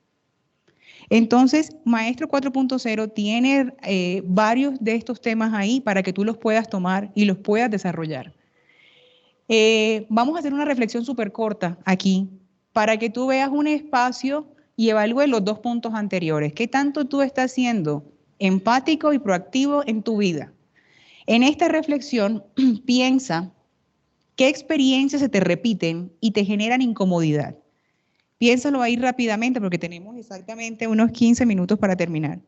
Speaker 2: Entonces, Maestro 4.0 tiene varios de estos temas ahí para que tú los puedas tomar y los puedas desarrollar. Vamos a hacer una reflexión súper corta aquí para que tú veas un espacio y evalúes los dos puntos anteriores. ¿Qué tanto tú estás siendo empático y proactivo en tu vida? En esta reflexión, piensa qué experiencias se te repiten y te generan incomodidad. Piénsalo ahí rápidamente porque tenemos exactamente unos 15 minutos para terminar.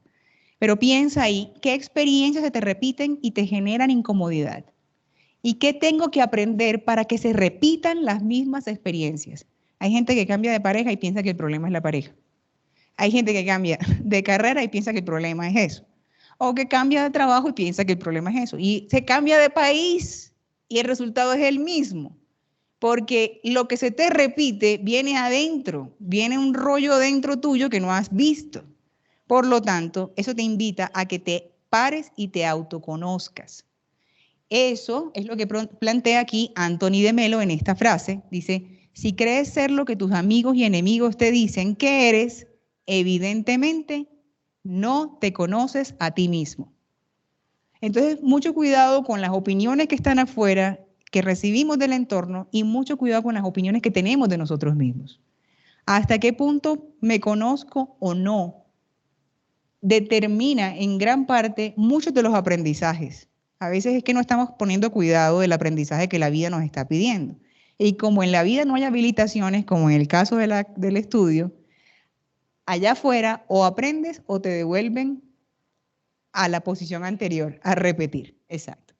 Speaker 2: Pero piensa ahí qué experiencias se te repiten y te generan incomodidad. ¿Y qué tengo que aprender para que se repitan las mismas experiencias? Hay gente que cambia de pareja y piensa que el problema es la pareja. Hay gente que cambia de carrera y piensa que el problema es eso. O que cambia de trabajo y piensa que el problema es eso. Y se cambia de país y el resultado es el mismo. Porque lo que se te repite viene adentro, viene un rollo dentro tuyo que no has visto. Por lo tanto, eso te invita a que te pares y te autoconozcas. Eso es lo que plantea aquí Anthony de Melo en esta frase. Dice, si crees ser lo que tus amigos y enemigos te dicen que eres, evidentemente no te conoces a ti mismo. Entonces, mucho cuidado con las opiniones que están afuera, que recibimos del entorno, y mucho cuidado con las opiniones que tenemos de nosotros mismos. ¿Hasta qué punto me conozco o no? Determina en gran parte muchos de los aprendizajes. A veces es que no estamos poniendo cuidado del aprendizaje que la vida nos está pidiendo. Y como en la vida no hay habilitaciones, como en el caso del estudio, allá afuera o aprendes o te devuelven a la posición anterior, a repetir. Exacto.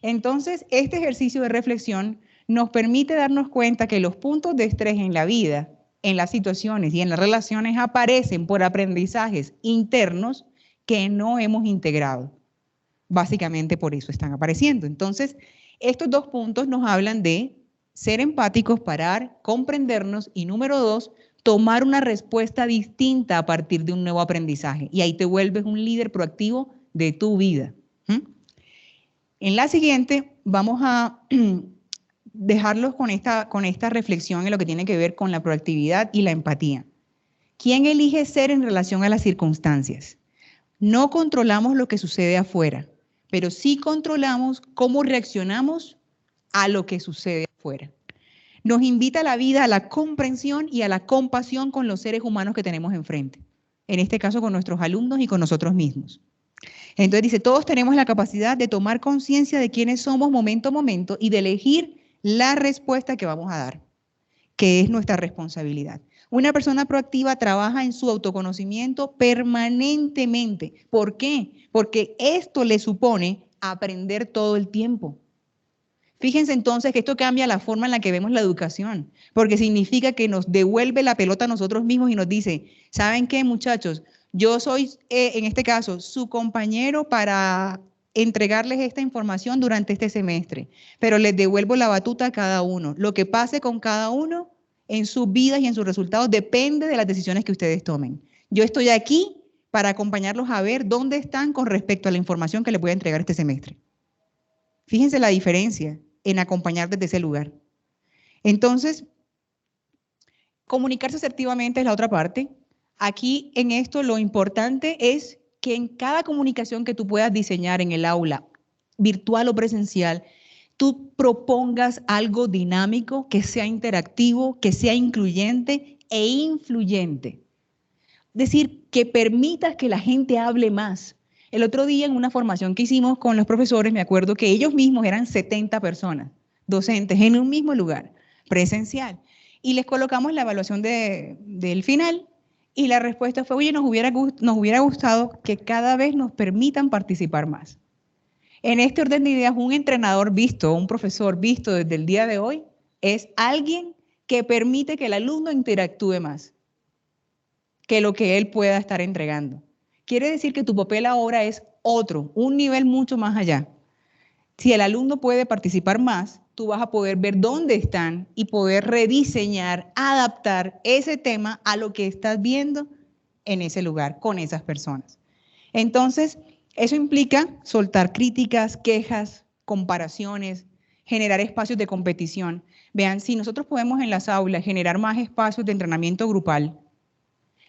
Speaker 2: Entonces, este ejercicio de reflexión nos permite darnos cuenta que los puntos de estrés en la vida, en las situaciones y en las relaciones aparecen por aprendizajes internos que no hemos integrado. Básicamente por eso están apareciendo. Entonces, estos dos puntos nos hablan de ser empáticos, parar, comprendernos y número 2, tomar una respuesta distinta a partir de un nuevo aprendizaje. Y ahí te vuelves un líder proactivo de tu vida. En la siguiente vamos a dejarlos con esta reflexión en lo que tiene que ver con la proactividad y la empatía. ¿Quién elige ser en relación a las circunstancias? No controlamos lo que sucede afuera, pero sí controlamos cómo reaccionamos a lo que sucede afuera. Nos invita la vida a la comprensión y a la compasión con los seres humanos que tenemos enfrente. En este caso con nuestros alumnos y con nosotros mismos. Entonces dice, todos tenemos la capacidad de tomar conciencia de quiénes somos momento a momento y de elegir la respuesta que vamos a dar, que es nuestra responsabilidad. Una persona proactiva trabaja en su autoconocimiento permanentemente. ¿Por qué? Porque esto le supone aprender todo el tiempo. Fíjense entonces que esto cambia la forma en la que vemos la educación, porque significa que nos devuelve la pelota a nosotros mismos y nos dice, ¿saben qué, muchachos? Yo soy, en este caso, su compañero para entregarles esta información durante este semestre, pero les devuelvo la batuta a cada uno. Lo que pase con cada uno en sus vidas y en sus resultados depende de las decisiones que ustedes tomen. Yo estoy aquí para acompañarlos a ver dónde están con respecto a la información que les voy a entregar este semestre. Fíjense la diferencia en acompañar desde ese lugar. Entonces, comunicarse asertivamente es la otra parte. Aquí en esto lo importante es que en cada comunicación que tú puedas diseñar en el aula, virtual o presencial, tú propongas algo dinámico, que sea interactivo, que sea incluyente e influyente. Es decir, que permitas que la gente hable más. El otro día en una formación que hicimos con los profesores, me acuerdo que ellos mismos eran 70 personas, docentes, en un mismo lugar, presencial. Y les colocamos la evaluación del final y la respuesta fue, oye, nos hubiera gustado que cada vez nos permitan participar más. En este orden de ideas, un entrenador visto, un profesor visto desde el día de hoy, es alguien que permite que el alumno interactúe más que lo que él pueda estar entregando. Quiere decir que tu papel ahora es otro, un nivel mucho más allá. Si el alumno puede participar más, tú vas a poder ver dónde están y poder rediseñar, adaptar ese tema a lo que estás viendo en ese lugar, con esas personas. Entonces, eso implica soltar críticas, quejas, comparaciones, generar espacios de competición. Vean, si nosotros podemos en las aulas generar más espacios de entrenamiento grupal,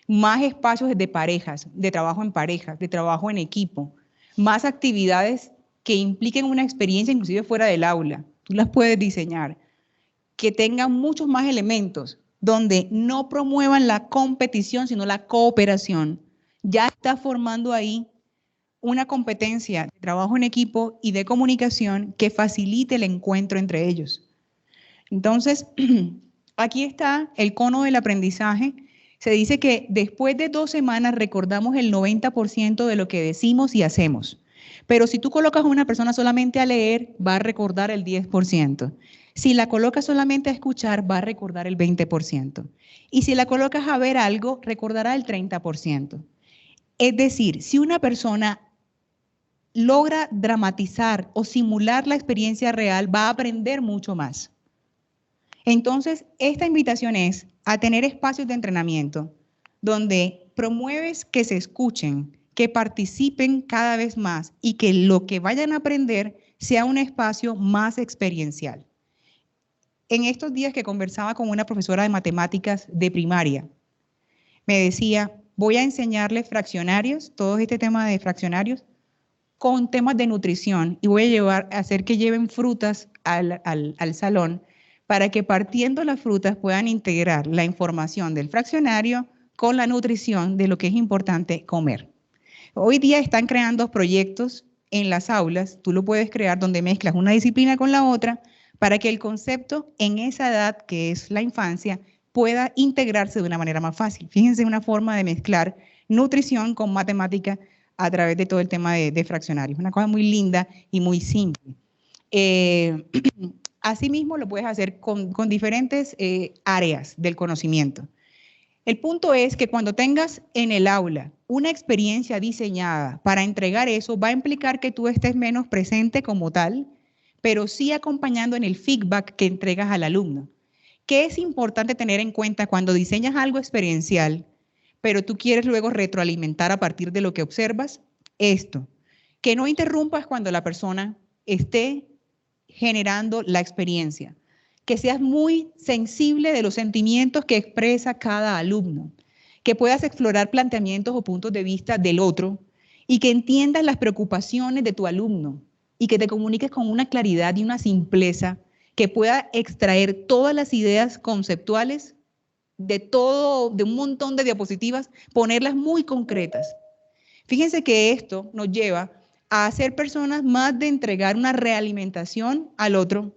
Speaker 2: más espacios de parejas, de trabajo en parejas, de trabajo en equipo, más actividades que impliquen una experiencia inclusive fuera del aula, tú las puedes diseñar, que tengan muchos más elementos, donde no promuevan la competición, sino la cooperación. Ya está formando ahí una competencia de trabajo en equipo y de comunicación que facilite el encuentro entre ellos. Entonces, aquí está el cono del aprendizaje. Se dice que después de 2 semanas recordamos el 90% de lo que decimos y hacemos. Pero si tú colocas a una persona solamente a leer, va a recordar el 10%. Si la colocas solamente a escuchar, va a recordar el 20%. Y si la colocas a ver algo, recordará el 30%. Es decir, si una persona logra dramatizar o simular la experiencia real, va a aprender mucho más. Entonces, esta invitación es a tener espacios de entrenamiento donde promueves que se escuchen, que participen cada vez más y que lo que vayan a aprender sea un espacio más experiencial. En estos días que conversaba con una profesora de matemáticas de primaria, me decía, voy a enseñarles fraccionarios, todo este tema de fraccionarios, con temas de nutrición y voy a hacer que lleven frutas al salón para que partiendo las frutas puedan integrar la información del fraccionario con la nutrición de lo que es importante comer. Hoy día están creando proyectos en las aulas, tú lo puedes crear donde mezclas una disciplina con la otra para que el concepto en esa edad que es la infancia pueda integrarse de una manera más fácil. Fíjense una forma de mezclar nutrición con matemática a través de todo el tema de fraccionarios. Una cosa muy linda y muy simple. Asimismo, lo puedes hacer con diferentes áreas del conocimiento. El punto es que cuando tengas en el aula una experiencia diseñada para entregar eso, va a implicar que tú estés menos presente como tal, pero sí acompañando en el feedback que entregas al alumno. ¿Qué es importante tener en cuenta cuando diseñas algo experiencial, pero tú quieres luego retroalimentar a partir de lo que observas? Esto, que no interrumpas cuando la persona esté generando la experiencia, que seas muy sensible de los sentimientos que expresa cada alumno, que puedas explorar planteamientos o puntos de vista del otro y que entiendas las preocupaciones de tu alumno y que te comuniques con una claridad y una simpleza que pueda extraer todas las ideas conceptuales de un montón de diapositivas, ponerlas muy concretas. Fíjense que esto nos lleva a ser personas más de entregar una realimentación al otro,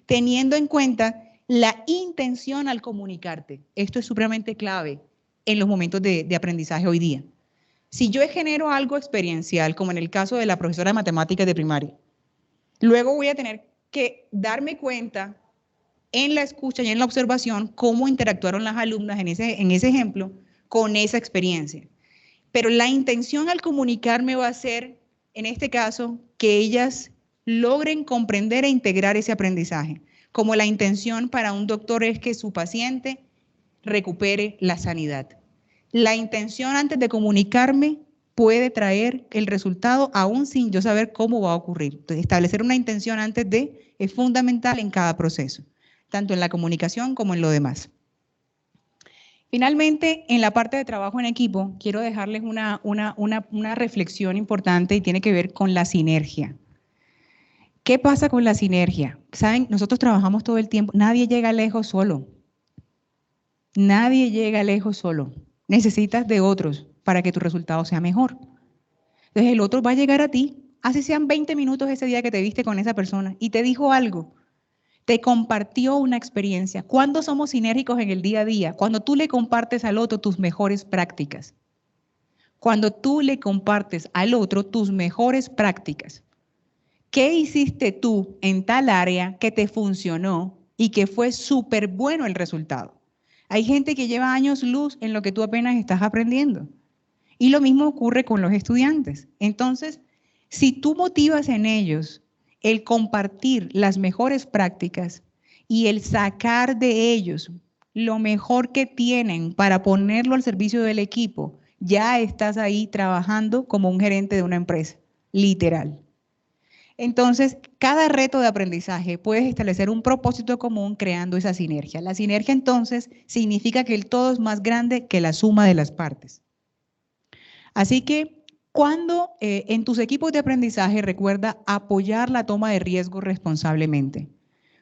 Speaker 2: teniendo en cuenta la intención al comunicarte. Esto es supremamente clave en los momentos de aprendizaje hoy día. Si yo genero algo experiencial, como en el caso de la profesora de matemáticas de primaria, luego voy a tener que darme cuenta en la escucha y en la observación cómo interactuaron las alumnas en ese ejemplo con esa experiencia. Pero la intención al comunicarme va a ser, en este caso, que ellas logren comprender e integrar ese aprendizaje. Como la intención para un doctor es que su paciente recupere la sanidad. La intención antes de comunicarme puede traer el resultado aún sin yo saber cómo va a ocurrir. Entonces, establecer una intención antes de es fundamental en cada proceso, tanto en la comunicación como en lo demás. Finalmente, en la parte de trabajo en equipo, quiero dejarles una reflexión importante y tiene que ver con la sinergia. ¿Qué pasa con la sinergia? Saben, nosotros trabajamos todo el tiempo, nadie llega lejos solo. Nadie llega lejos solo. Necesitas de otros para que tu resultado sea mejor. Entonces el otro va a llegar a ti, así sean 20 minutos ese día que te viste con esa persona y te dijo algo. Te compartió una experiencia. ¿Cuándo somos sinérgicos en el día a día? Cuando tú le compartes al otro tus mejores prácticas. Cuando tú le compartes al otro tus mejores prácticas. ¿Qué hiciste tú en tal área que te funcionó y que fue súper bueno el resultado? Hay gente que lleva años luz en lo que tú apenas estás aprendiendo. Y lo mismo ocurre con los estudiantes. Entonces, si tú motivas en ellos el compartir las mejores prácticas y el sacar de ellos lo mejor que tienen para ponerlo al servicio del equipo, ya estás ahí trabajando como un gerente de una empresa, literal. Entonces, cada reto de aprendizaje puedes establecer un propósito común creando esa sinergia. La sinergia, entonces, significa que el todo es más grande que la suma de las partes. Así que, cuando en tus equipos de aprendizaje recuerda apoyar la toma de riesgo responsablemente.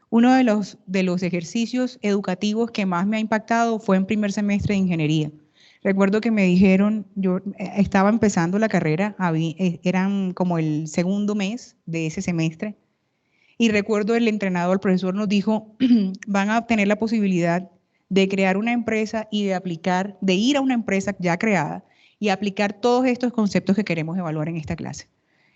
Speaker 2: Uno de los ejercicios educativos que más me ha impactado fue en primer semestre de ingeniería. Recuerdo que me dijeron, yo estaba empezando la carrera, eran como el segundo mes de ese semestre, y recuerdo el entrenador, el profesor nos dijo, van a tener la posibilidad de crear una empresa y de ir a una empresa ya creada y aplicar todos estos conceptos que queremos evaluar en esta clase.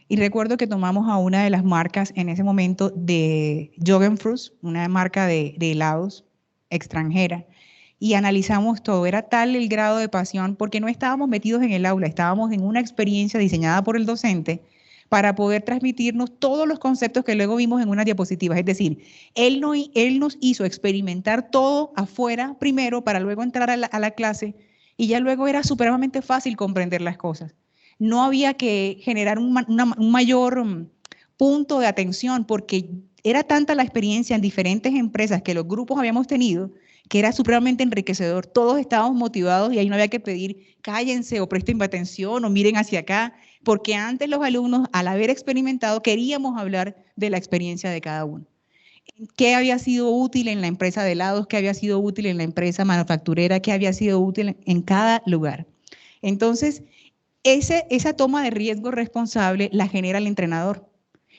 Speaker 2: Y recuerdo que tomamos a una de las marcas en ese momento de Jogenfruits, una marca de helados extranjera, y analizamos todo. Era tal el grado de pasión, porque no estábamos metidos en el aula, estábamos en una experiencia diseñada por el docente para poder transmitirnos todos los conceptos que luego vimos en unas diapositivas. Es decir, él nos hizo experimentar todo afuera primero para luego entrar a la clase y ya luego era supremamente fácil comprender las cosas. No había que generar un mayor punto de atención porque era tanta la experiencia en diferentes empresas que los grupos habíamos tenido que era supremamente enriquecedor. Todos estábamos motivados y ahí no había que pedir cállense o presten atención o miren hacia acá, porque antes los alumnos, al haber experimentado, queríamos hablar de la experiencia de cada uno. ¿Qué había sido útil en la empresa de helados? ¿Qué había sido útil en la empresa manufacturera? ¿Qué había sido útil en cada lugar? Entonces, esa toma de riesgo responsable la genera el entrenador.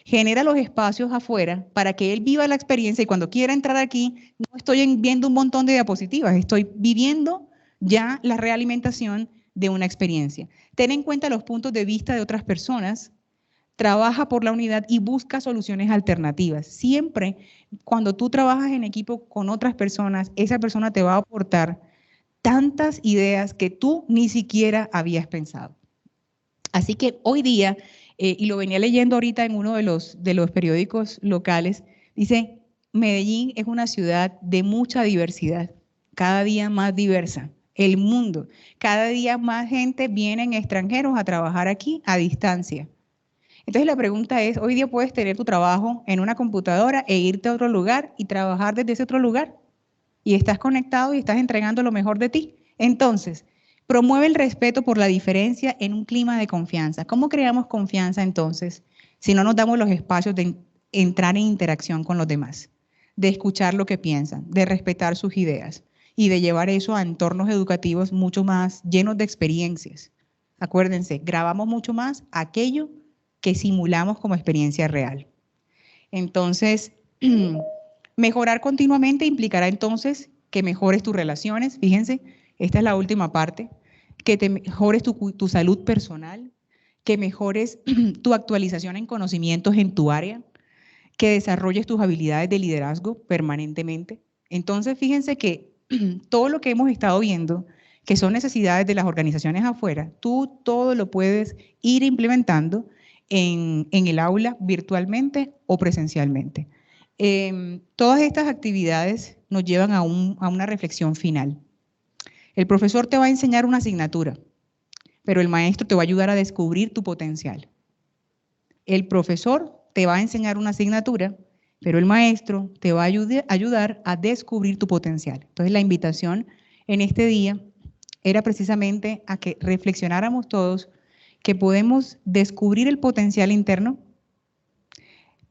Speaker 2: Genera los espacios afuera para que él viva la experiencia y cuando quiera entrar aquí, no estoy viendo un montón de diapositivas, estoy viviendo ya la realimentación de una experiencia. Ten en cuenta los puntos de vista de otras personas, trabaja por la unidad y busca soluciones alternativas. Siempre cuando tú trabajas en equipo con otras personas, esa persona te va a aportar tantas ideas que tú ni siquiera habías pensado. Así que hoy día, y lo venía leyendo ahorita en uno de los periódicos locales, dice, Medellín es una ciudad de mucha diversidad, cada día más diversa. El mundo, cada día más gente vienen extranjeros a trabajar aquí a distancia. Entonces la pregunta es, hoy día puedes tener tu trabajo en una computadora e irte a otro lugar y trabajar desde ese otro lugar. Y estás conectado y estás entregando lo mejor de ti. Entonces, promueve el respeto por la diferencia en un clima de confianza. ¿Cómo creamos confianza entonces si no nos damos los espacios de entrar en interacción con los demás, de escuchar lo que piensan, de respetar sus ideas y de llevar eso a entornos educativos mucho más llenos de experiencias? Acuérdense, grabamos mucho más aquello que simulamos como experiencia real. Entonces, mejorar continuamente implicará entonces que mejores tus relaciones, fíjense, esta es la última parte, que te mejores tu salud personal, que mejores tu actualización en conocimientos en tu área, que desarrolles tus habilidades de liderazgo permanentemente. Entonces, fíjense que todo lo que hemos estado viendo, que son necesidades de las organizaciones afuera, tú todo lo puedes ir implementando en el aula virtualmente o presencialmente. Todas estas actividades nos llevan a una reflexión final. El profesor te va a enseñar una asignatura, pero el maestro te va a ayudar a descubrir tu potencial. El profesor te va a enseñar una asignatura, pero el maestro te va a ayudar a descubrir tu potencial. Entonces la invitación en este día era precisamente a que reflexionáramos todos que podemos descubrir el potencial interno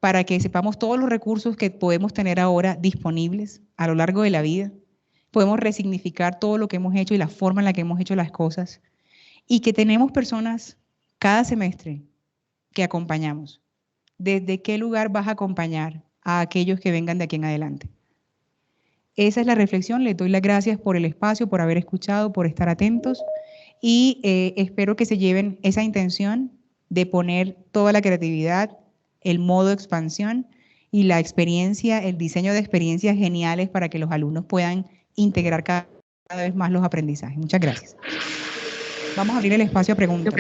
Speaker 2: para que sepamos todos los recursos que podemos tener ahora disponibles a lo largo de la vida. Podemos resignificar todo lo que hemos hecho y la forma en la que hemos hecho las cosas. Y que tenemos personas cada semestre que acompañamos. ¿Desde qué lugar vas a acompañar a aquellos que vengan de aquí en adelante? Esa es la reflexión. Les doy las gracias por el espacio, por haber escuchado, por estar atentos y espero que se lleven esa intención de poner toda la creatividad, el modo expansión y la experiencia, el diseño de experiencias geniales para que los alumnos puedan integrar cada vez más los aprendizajes. Muchas gracias. Vamos a abrir el espacio a preguntas.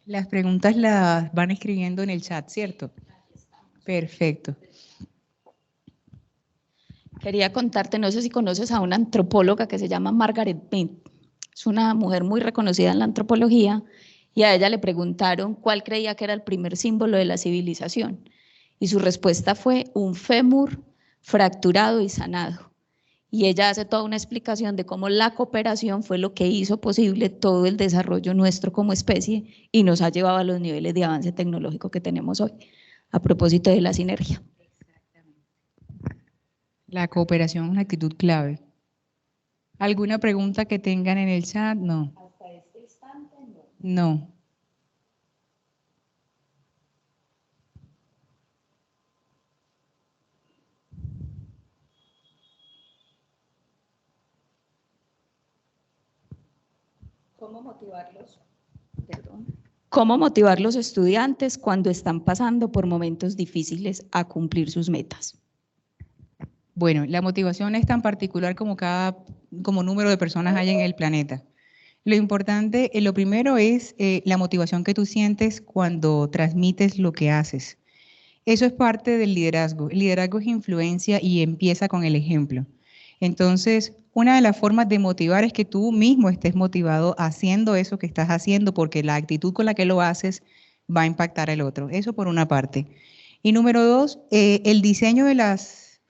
Speaker 2: Las preguntas las van escribiendo en el chat, ¿cierto? Perfecto.
Speaker 1: Quería contarte, no sé si conoces a una antropóloga que se llama Margaret Mead. Es una mujer muy reconocida en la antropología y a ella le preguntaron cuál creía que era el primer símbolo de la civilización. Y su respuesta fue un fémur fracturado y sanado. Y ella hace toda una explicación de cómo la cooperación fue lo que hizo posible todo el desarrollo nuestro como especie y nos ha llevado a los niveles de avance tecnológico que tenemos hoy, a propósito de la sinergia.
Speaker 2: La cooperación es una actitud clave. ¿Alguna pregunta que tengan en el chat? No.
Speaker 1: Hasta este instante, no.
Speaker 2: No.
Speaker 1: ¿Cómo motivar los estudiantes cuando están pasando por momentos difíciles a cumplir sus metas?
Speaker 2: Bueno, la motivación es tan particular como número de personas hay en el planeta. Lo importante, lo primero es la motivación que tú sientes cuando transmites lo que haces. Eso es parte del liderazgo. El liderazgo es influencia y empieza con el ejemplo. Entonces, una de las formas de motivar es que tú mismo estés motivado haciendo eso que estás haciendo, porque la actitud con la que lo haces va a impactar al otro. Eso por una parte. Y número dos, el diseño de las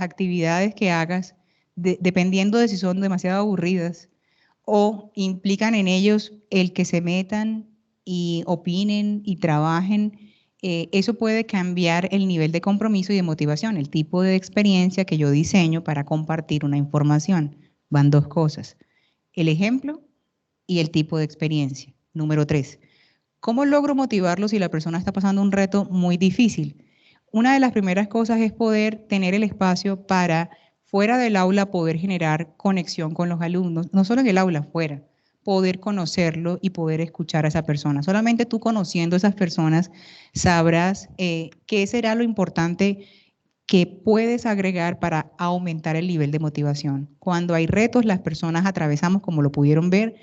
Speaker 2: actividades que hagas, dependiendo de si son demasiado aburridas o implican en ellos el que se metan y opinen y trabajen, eso puede cambiar el nivel de compromiso y de motivación, el tipo de experiencia que yo diseño para compartir una información. Van dos cosas, el ejemplo y el tipo de experiencia. Número 3, ¿cómo logro motivarlo si la persona está pasando un reto muy difícil? Una de las primeras cosas es poder tener el espacio para, fuera del aula, poder generar conexión con los alumnos, no solo en el aula, fuera, poder conocerlo y poder escuchar a esa persona. Solamente tú conociendo a esas personas sabrás qué será lo importante que puedes agregar para aumentar el nivel de motivación. Cuando hay retos, las personas atravesamos, como lo pudieron ver,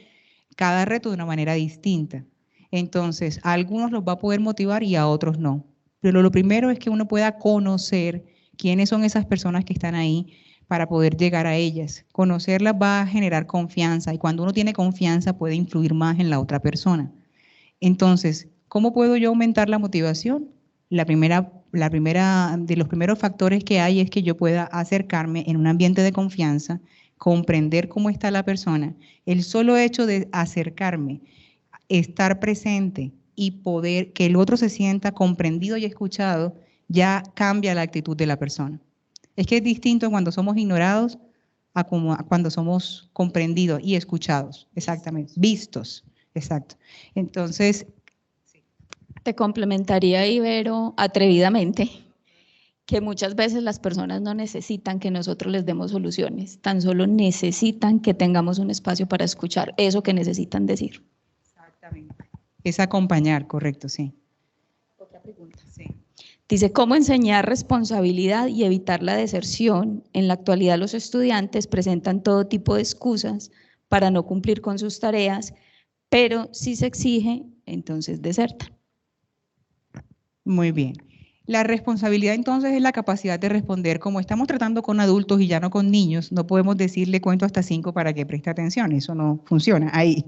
Speaker 2: cada reto de una manera distinta. Entonces, a algunos los va a poder motivar y a otros no. Pero lo primero es que uno pueda conocer quiénes son esas personas que están ahí para poder llegar a ellas. Conocerlas va a generar confianza y cuando uno tiene confianza puede influir más en la otra persona. Entonces, ¿cómo puedo yo aumentar la motivación? La primera de los primeros factores que hay es que yo pueda acercarme en un ambiente de confianza, comprender cómo está la persona. El solo hecho de acercarme, estar presente y poder que el otro se sienta comprendido y escuchado, ya cambia la actitud de la persona. Es que es distinto cuando somos ignorados a cuando somos comprendidos y escuchados, exactamente, vistos, exacto. Entonces,
Speaker 1: te complementaría, Ibero, atrevidamente, que muchas veces las personas no necesitan que nosotros les demos soluciones, tan solo necesitan que tengamos un espacio para escuchar eso que necesitan decir.
Speaker 2: Exactamente. Es acompañar, correcto, sí.
Speaker 1: Otra pregunta. Sí. Dice, ¿cómo enseñar responsabilidad y evitar la deserción? En la actualidad los estudiantes presentan todo tipo de excusas para no cumplir con sus tareas, pero si se exige, entonces desertan.
Speaker 2: Muy bien. La responsabilidad entonces es la capacidad de responder. Como estamos tratando con adultos y ya no con niños, no podemos decirle cuento hasta 5 para que preste atención, eso no funciona ahí.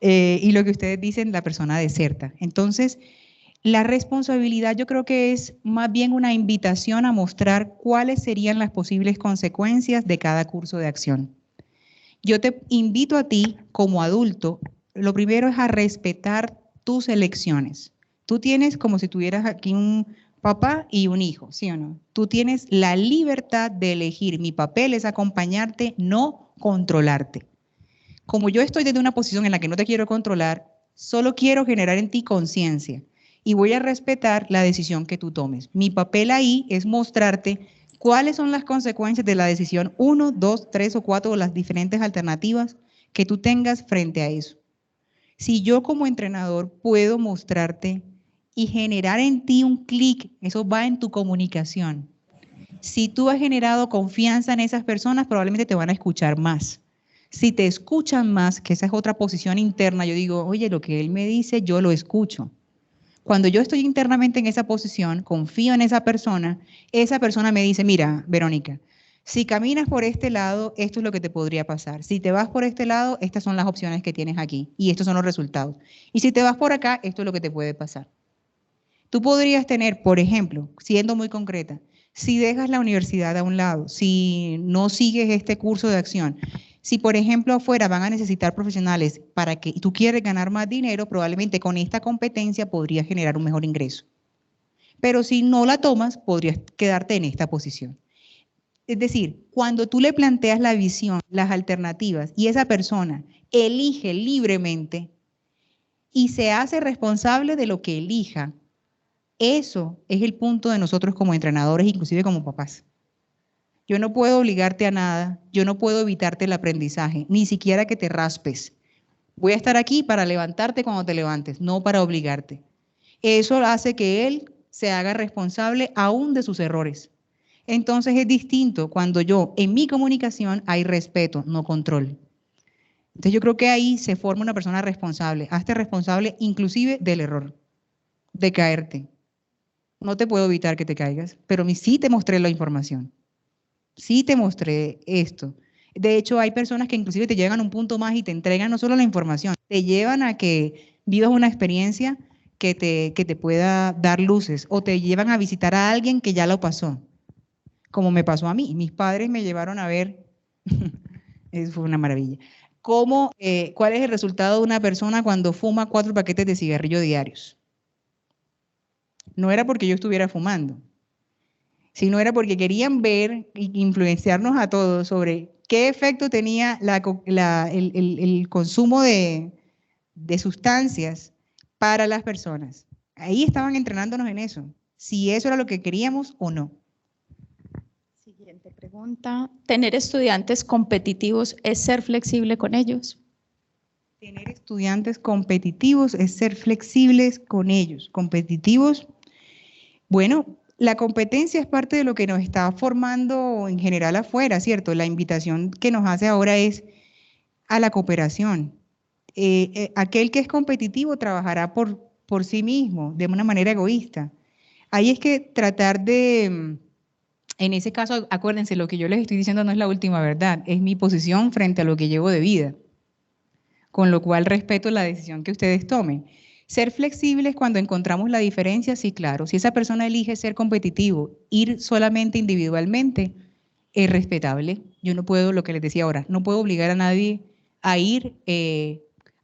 Speaker 2: Y lo que ustedes dicen, la persona deserta. Entonces, la responsabilidad yo creo que es más bien una invitación a mostrar cuáles serían las posibles consecuencias de cada curso de acción. Yo te invito a ti como adulto, lo primero es a respetar tus elecciones. Tú tienes como si tuvieras aquí un papá y un hijo, ¿sí o no? Tú tienes la libertad de elegir. Mi papel es acompañarte, no controlarte. Como yo estoy desde una posición en la que no te quiero controlar, solo quiero generar en ti conciencia y voy a respetar la decisión que tú tomes. Mi papel ahí es mostrarte cuáles son las consecuencias de la decisión 1, 2, 3 o 4 o las diferentes alternativas que tú tengas frente a eso. Si yo como entrenador puedo mostrarte y generar en ti un clic, eso va en tu comunicación. Si tú has generado confianza en esas personas, probablemente te van a escuchar más. Si te escuchan más, que esa es otra posición interna, yo digo, oye, lo que él me dice, yo lo escucho. Cuando yo estoy internamente en esa posición, confío en esa persona me dice, mira, Verónica, si caminas por este lado, esto es lo que te podría pasar. Si te vas por este lado, estas son las opciones que tienes aquí y estos son los resultados. Y si te vas por acá, esto es lo que te puede pasar. Tú podrías tener, por ejemplo, siendo muy concreta, si dejas la universidad a un lado, si no sigues este curso de acción, si por ejemplo afuera van a necesitar profesionales para que tú quieres ganar más dinero, probablemente con esta competencia podrías generar un mejor ingreso. Pero si no la tomas, podrías quedarte en esta posición. Es decir, cuando tú le planteas la visión, las alternativas y esa persona elige libremente y se hace responsable de lo que elija, eso es el punto de nosotros como entrenadores, inclusive como papás. Yo no puedo obligarte a nada, yo no puedo evitarte el aprendizaje, ni siquiera que te raspes. Voy a estar aquí para levantarte cuando te levantes, no para obligarte. Eso hace que él se haga responsable aún de sus errores. Entonces es distinto cuando yo, en mi comunicación, hay respeto, no control. Entonces yo creo que ahí se forma una persona responsable. Hazte responsable inclusive del error, de caerte. No te puedo evitar que te caigas, pero sí te mostré la información. Sí te mostré esto. De hecho, hay personas que inclusive te llegan a un punto más y te entregan no solo la información, te llevan a que vivas una experiencia que te pueda dar luces o te llevan a visitar a alguien que ya lo pasó, como me pasó a mí. Mis padres me llevaron a ver, eso fue una maravilla, cuál es el resultado de una persona cuando fuma 4 paquetes de cigarrillo diarios. No era porque yo estuviera fumando, sino era porque querían ver e influenciarnos a todos sobre qué efecto tenía el consumo de sustancias para las personas. Ahí estaban entrenándonos en eso, si eso era lo que queríamos o no.
Speaker 1: Siguiente pregunta. ¿Tener estudiantes competitivos es ser flexible con ellos?
Speaker 2: Tener estudiantes competitivos es ser flexibles con ellos. Competitivos, bueno, la competencia es parte de lo que nos está formando en general afuera, ¿cierto? La invitación que nos hace ahora es a la cooperación. Aquel que es competitivo trabajará por sí mismo, de una manera egoísta. Ahí es que tratar de, en ese caso, acuérdense, lo que yo les estoy diciendo no es la última verdad, es mi posición frente a lo que llevo de vida, con lo cual respeto la decisión que ustedes tomen. Ser flexibles cuando encontramos la diferencia, sí, claro. Si esa persona elige ser competitivo, ir solamente individualmente, es respetable. Yo no puedo, lo que les decía ahora, no puedo obligar a nadie a ir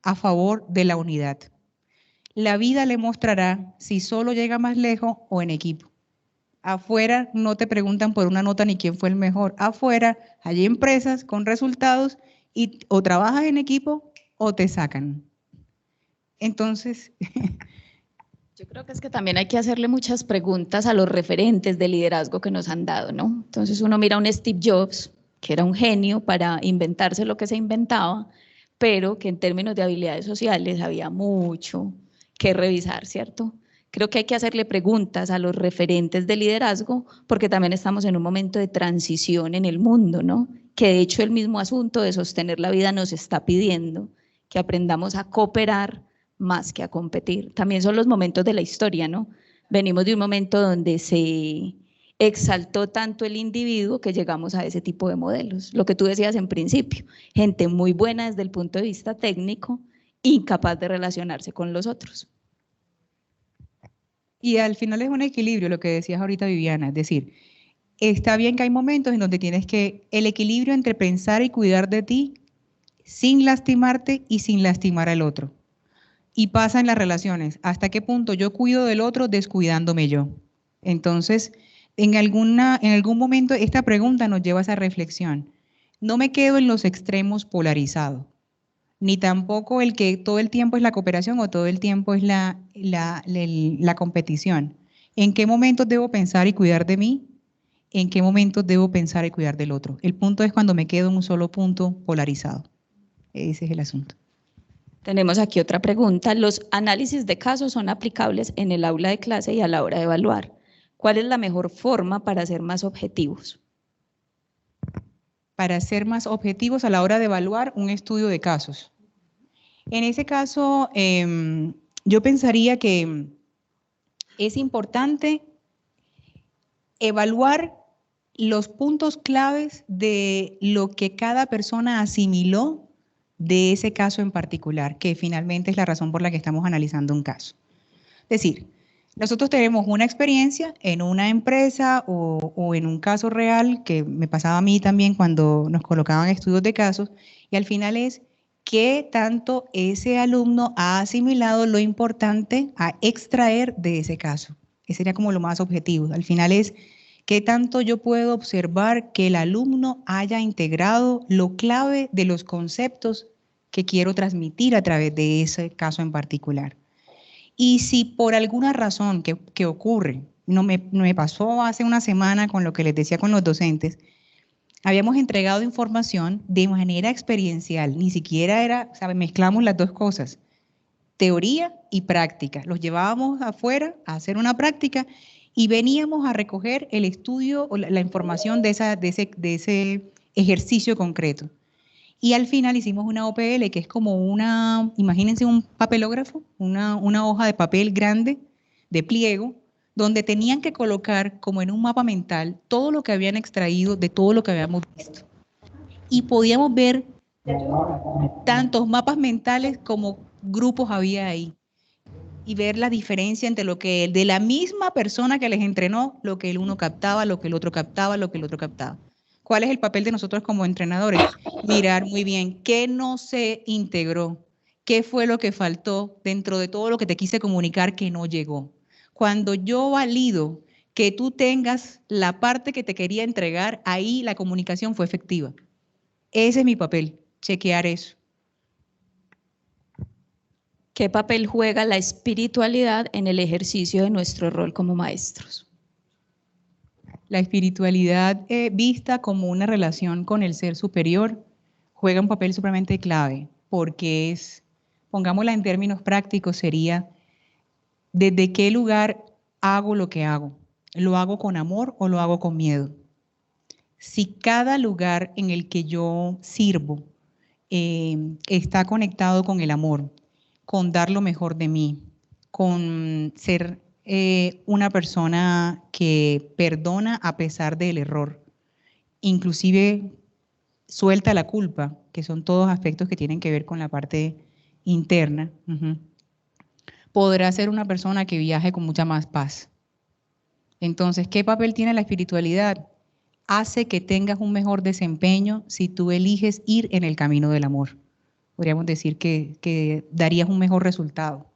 Speaker 2: a favor de la unidad. La vida le mostrará si solo llega más lejos o en equipo. Afuera no te preguntan por una nota ni quién fue el mejor. Afuera hay empresas con resultados y o trabajas en equipo o te sacan. Entonces,
Speaker 1: yo creo que es que también hay que hacerle muchas preguntas a los referentes de liderazgo que nos han dado, ¿no? Entonces uno mira a un Steve Jobs, que era un genio para inventarse lo que se inventaba, pero que en términos de habilidades sociales había mucho que revisar, ¿cierto? Creo que hay que hacerle preguntas a los referentes de liderazgo, porque también estamos en un momento de transición en el mundo, ¿no? Que de hecho el mismo asunto de sostener la vida nos está pidiendo que aprendamos a cooperar más que a competir. También son los momentos de la historia, ¿no? Venimos de un momento donde se exaltó tanto el individuo que llegamos a ese tipo de modelos. Lo que tú decías en principio, gente muy buena desde el punto de vista técnico, incapaz de relacionarse con los otros.
Speaker 2: Y al final es un equilibrio, lo que decías ahorita, Viviana, es decir, está bien que hay momentos en donde tienes que, el equilibrio entre pensar y cuidar de ti sin lastimarte y sin lastimar al otro. Y pasa en las relaciones, ¿hasta qué punto yo cuido del otro descuidándome yo? Entonces, en algún momento esta pregunta nos lleva a esa reflexión. No me quedo en los extremos polarizados, ni tampoco el que todo el tiempo es la cooperación o todo el tiempo es la competición. ¿En qué momentos debo pensar y cuidar de mí? ¿En qué momentos debo pensar y cuidar del otro? El punto es cuando me quedo en un solo punto polarizado. Ese es el asunto.
Speaker 1: Tenemos aquí otra pregunta. ¿Los análisis de casos son aplicables en el aula de clase y a la hora de evaluar? ¿Cuál es la mejor forma para ser más objetivos?
Speaker 2: Para ser más objetivos a la hora de evaluar un estudio de casos. En ese caso, yo pensaría que es importante evaluar los puntos claves de lo que cada persona asimiló de ese caso en particular, que finalmente es la razón por la que estamos analizando un caso. Es decir, nosotros tenemos una experiencia en una empresa o en un caso real, que me pasaba a mí también cuando nos colocaban estudios de casos, y al final es qué tanto ese alumno ha asimilado lo importante a extraer de ese caso. Ese sería como lo más objetivo. Al final es qué tanto yo puedo observar que el alumno haya integrado lo clave de los conceptos que quiero transmitir a través de ese caso en particular. Y si por alguna razón que ocurre, no me pasó hace una semana con lo que les decía con los docentes, Habíamos entregado información de manera experiencial, ni siquiera era, ¿sabe? Mezclamos las dos cosas, teoría y práctica. Los llevábamos afuera a hacer una práctica y veníamos a recoger el estudio o la información de ese ejercicio concreto. Y al final hicimos una OPL, que es como una, imagínense un papelógrafo, una hoja de papel grande, de pliego, donde tenían que colocar como en un mapa mental todo lo que habían extraído de todo lo que habíamos visto. Y podíamos ver tantos mapas mentales como grupos había ahí. Y ver la diferencia entre lo que de la misma persona que les entrenó, lo que el uno captaba, lo que el otro captaba, lo que el otro captaba. ¿Cuál es el papel de nosotros como entrenadores? Mirar muy bien qué no se integró, qué fue lo que faltó dentro de todo lo que te quise comunicar que no llegó. Cuando yo valido que tú tengas la parte que te quería entregar, ahí la comunicación fue efectiva. Ese es mi papel, chequear eso.
Speaker 1: ¿Qué papel juega la espiritualidad en el ejercicio de nuestro rol como maestros?
Speaker 2: La espiritualidad vista como una relación con el ser superior juega un papel supremamente clave, porque es, pongámosla en términos prácticos, sería ¿desde qué lugar hago lo que hago? ¿Lo hago con amor o lo hago con miedo? Si cada lugar en el que yo sirvo está conectado con el amor, con dar lo mejor de mí, con ser una persona que perdona a pesar del error, inclusive suelta la culpa, que son todos aspectos que tienen que ver con la parte interna, podrá ser una persona que viaje con mucha más paz. Entonces, ¿qué papel tiene la espiritualidad? Hace que tengas un mejor desempeño si tú eliges ir en el camino del amor. Podríamos decir que darías un mejor resultado.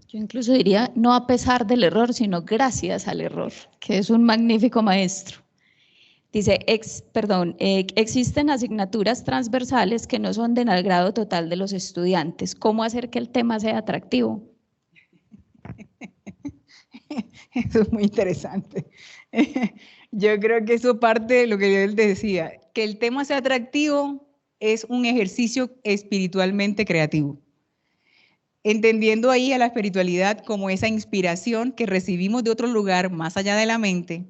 Speaker 1: Yo incluso diría, no a pesar del error, sino gracias al error, que es un magnífico maestro. Dice, existen asignaturas transversales que no son del grado total de los estudiantes. ¿Cómo hacer que el tema sea atractivo?
Speaker 2: Eso es muy interesante. Yo creo que eso parte de lo que él decía, que el tema sea atractivo es un ejercicio espiritualmente creativo. Entendiendo ahí a la espiritualidad como esa inspiración que recibimos de otro lugar más allá de la mente,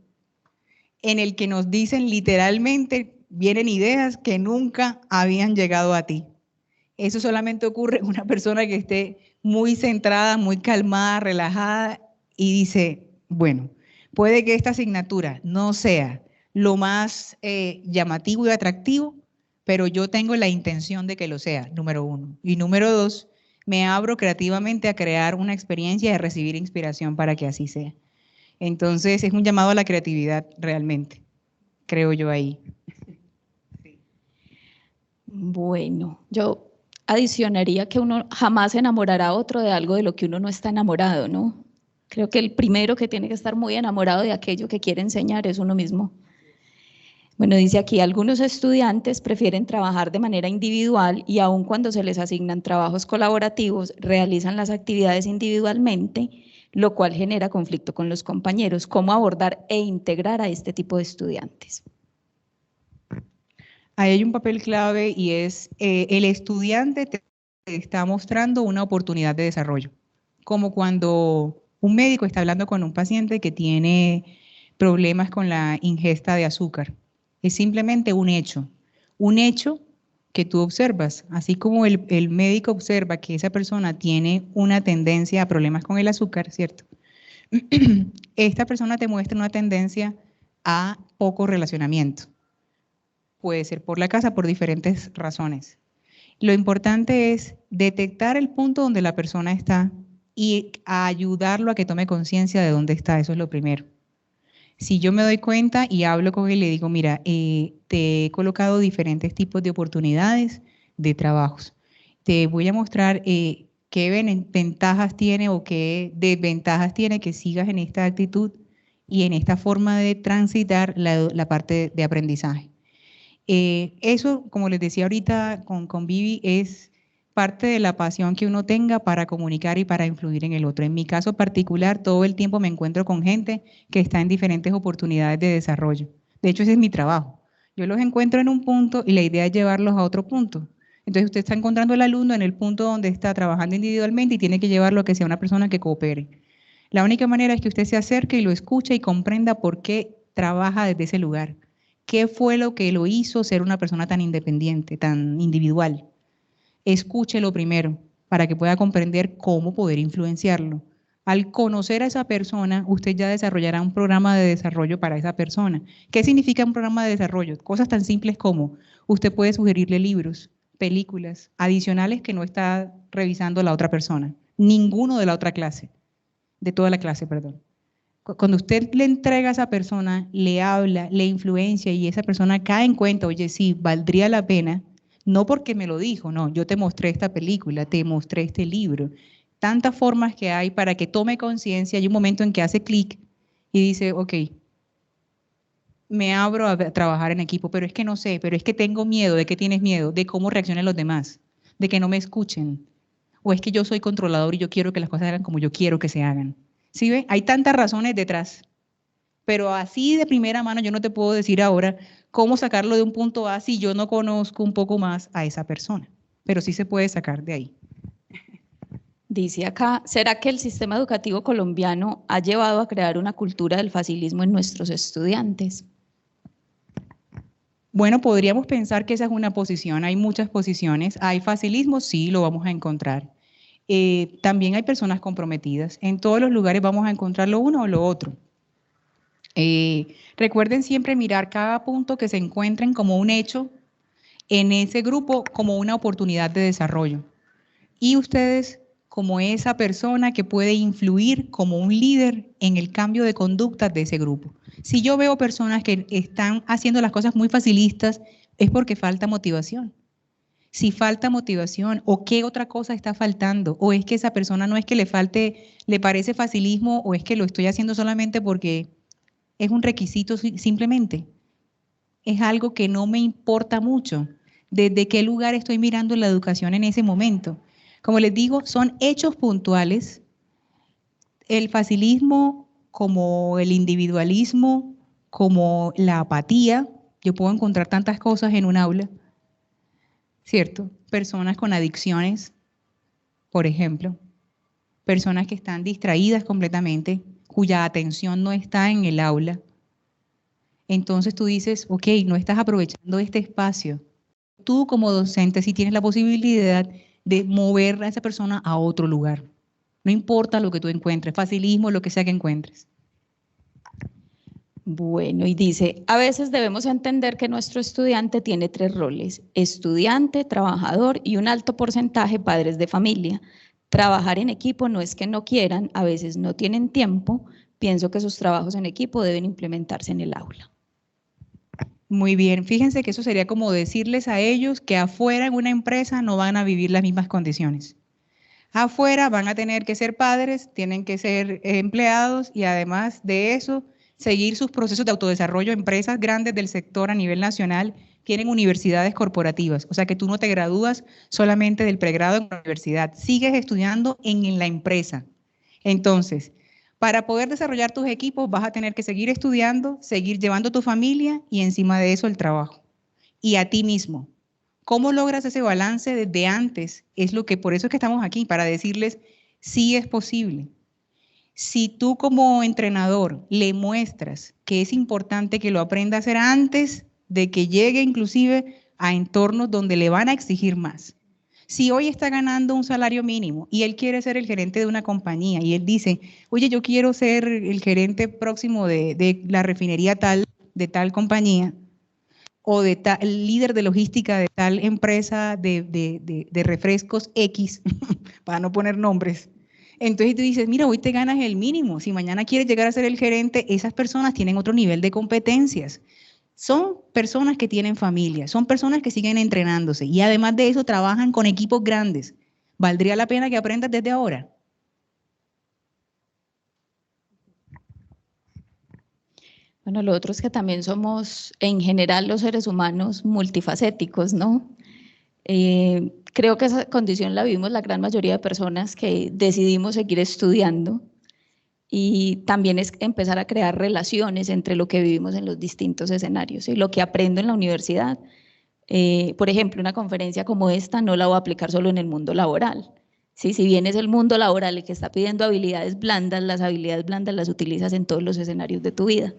Speaker 2: en el que nos dicen literalmente, vienen ideas que nunca habían llegado a ti. Eso solamente ocurre en una persona que esté muy centrada, muy calmada, relajada y dice, bueno, puede que esta asignatura no sea lo más llamativo y atractivo, pero yo tengo la intención de que lo sea, número uno. Y número dos, me abro creativamente a crear una experiencia y a recibir inspiración para que así sea. Entonces, es un llamado a la creatividad realmente, creo yo ahí.
Speaker 1: Bueno, yo adicionaría que uno jamás enamorará a otro de algo de lo que uno no está enamorado, ¿no? Creo que el primero que tiene que estar muy enamorado de aquello que quiere enseñar es uno mismo. Bueno, dice aquí, algunos estudiantes prefieren trabajar de manera individual y aun cuando se les asignan trabajos colaborativos, realizan las actividades individualmente, lo cual genera conflicto con los compañeros. ¿Cómo abordar e integrar a este tipo de estudiantes?
Speaker 2: Ahí hay un papel clave y es el estudiante te está mostrando una oportunidad de desarrollo, como cuando un médico está hablando con un paciente que tiene problemas con la ingesta de azúcar. Es simplemente un hecho que tú observas, así como el médico observa que esa persona tiene una tendencia a problemas con el azúcar, ¿cierto? Esta persona te muestra una tendencia a poco relacionamiento. Puede ser por la casa, por diferentes razones. Lo importante es detectar el punto donde la persona está y ayudarlo a que tome conciencia de dónde está, eso es lo primero. Si yo me doy cuenta y hablo con él y le digo, mira, te he colocado diferentes tipos de oportunidades de trabajos. Te voy a mostrar qué ventajas tiene o qué desventajas tiene que sigas en esta actitud y en esta forma de transitar la parte de aprendizaje. Eso, como les decía ahorita con Vivi, es parte de la pasión que uno tenga para comunicar y para influir en el otro. En mi caso particular, todo el tiempo me encuentro con gente que está en diferentes oportunidades de desarrollo, De hecho, ese es mi trabajo. Yo los encuentro en un punto y la idea es llevarlos a otro punto. Entonces, usted está encontrando al alumno en el punto donde está trabajando individualmente y tiene que llevarlo a que sea una persona que coopere. La única manera es que usted se acerque y lo escuche y comprenda por qué trabaja desde ese lugar. ¿Qué fue lo que lo hizo ser una persona tan independiente, tan individual? Escúchelo primero para que pueda comprender cómo poder influenciarlo. Al conocer a esa persona, usted ya desarrollará un programa de desarrollo para esa persona. ¿Qué significa un programa de desarrollo? Cosas tan simples como usted puede sugerirle libros, películas adicionales que no está revisando la otra persona, ninguno de la otra clase, de toda la clase, perdón. Cuando usted le entrega a esa persona, le habla, le influencia y esa persona cae en cuenta, oye, sí, valdría la pena, no porque me lo dijo, no, yo te mostré esta película, te mostré este libro. Tantas formas que hay para que tome conciencia, hay un momento en que hace clic y dice, ok, me abro a trabajar en equipo, pero es que no sé, pero es que tengo miedo. ¿De qué tienes miedo? De cómo reaccionan los demás, de que no me escuchen. O es que yo soy controlador y yo quiero que las cosas se hagan como yo quiero que se hagan. ¿Sí ve? Hay tantas razones detrás. Pero así de primera mano yo no te puedo decir ahora cómo sacarlo de un punto A si yo no conozco un poco más a esa persona. Pero sí se puede sacar de ahí.
Speaker 1: Dice acá, ¿será que el sistema educativo colombiano ha llevado a crear una cultura del facilismo en nuestros estudiantes?
Speaker 2: Bueno, podríamos pensar que esa es una posición, hay muchas posiciones. ¿Hay facilismo? Sí, lo vamos a encontrar. También hay personas comprometidas. En todos los lugares vamos a encontrar lo uno o lo otro. Recuerden siempre mirar cada punto que se encuentren como un hecho en ese grupo, como una oportunidad de desarrollo. Y ustedes como esa persona que puede influir como un líder en el cambio de conducta de ese grupo. Si yo veo personas que están haciendo las cosas muy facilistas, es porque falta motivación. Si falta motivación o qué otra cosa está faltando, o es que esa persona no es que le falte, le parece facilismo, o es que lo estoy haciendo solamente porque es un requisito simplemente. Es algo que no me importa mucho. ¿Desde qué lugar estoy mirando la educación en ese momento? Como les digo, son hechos puntuales. El facilismo, como el individualismo, como la apatía. Yo puedo encontrar tantas cosas en un aula, ¿cierto? Personas con adicciones, por ejemplo. Personas que están distraídas completamente, cuya atención no está en el aula. Entonces tú dices, ok, no estás aprovechando este espacio. Tú como docente sí tienes la posibilidad de mover a esa persona a otro lugar. No importa lo que tú encuentres, facilismo, lo que sea que encuentres.
Speaker 1: Bueno, y dice, a veces debemos entender que nuestro estudiante tiene 3 roles: estudiante, trabajador y un alto porcentaje padres de familia. Trabajar en equipo no es que no quieran, a veces no tienen tiempo. Pienso que sus trabajos en equipo deben implementarse en el aula.
Speaker 2: Muy bien, fíjense que eso sería como decirles a ellos que afuera en una empresa no van a vivir las mismas condiciones. Afuera van a tener que ser padres, tienen que ser empleados y además de eso, seguir sus procesos de autodesarrollo. Empresas grandes del sector a nivel nacional tienen universidades corporativas, o sea que tú no te gradúas solamente del pregrado en la universidad, sigues estudiando en la empresa. Entonces, para poder desarrollar tus equipos vas a tener que seguir estudiando, seguir llevando a tu familia y encima de eso el trabajo. Y a ti mismo. ¿Cómo logras ese balance desde antes? Es lo que, por eso es que estamos aquí, para decirles, sí es posible. Si tú como entrenador le muestras que es importante que lo aprenda a hacer antes de que llegue inclusive a entornos donde le van a exigir más. Si hoy está ganando un salario mínimo y él quiere ser el gerente de una compañía y él dice, oye, yo quiero ser el gerente próximo de la refinería tal, de tal compañía, o de tal líder de logística de tal empresa de refrescos X, para no poner nombres. Entonces tú dices, mira, hoy te ganas el mínimo. Si mañana quieres llegar a ser el gerente, esas personas tienen otro nivel de competencias. Son personas que tienen familia, son personas que siguen entrenándose y además de eso trabajan con equipos grandes. ¿Valdría la pena que aprendas desde ahora?
Speaker 1: Bueno, lo otro es que también somos, en general, los seres humanos multifacéticos, ¿no? Creo que esa condición la vivimos la gran mayoría de personas que decidimos seguir estudiando y también es empezar a crear relaciones entre lo que vivimos en los distintos escenarios y lo que aprendo en la universidad. Por ejemplo, una conferencia como esta no la voy a aplicar solo en el mundo laboral. ¿Sí? Si bien es el mundo laboral el que está pidiendo habilidades blandas, las habilidades blandas las utilizas en todos los escenarios de tu vida.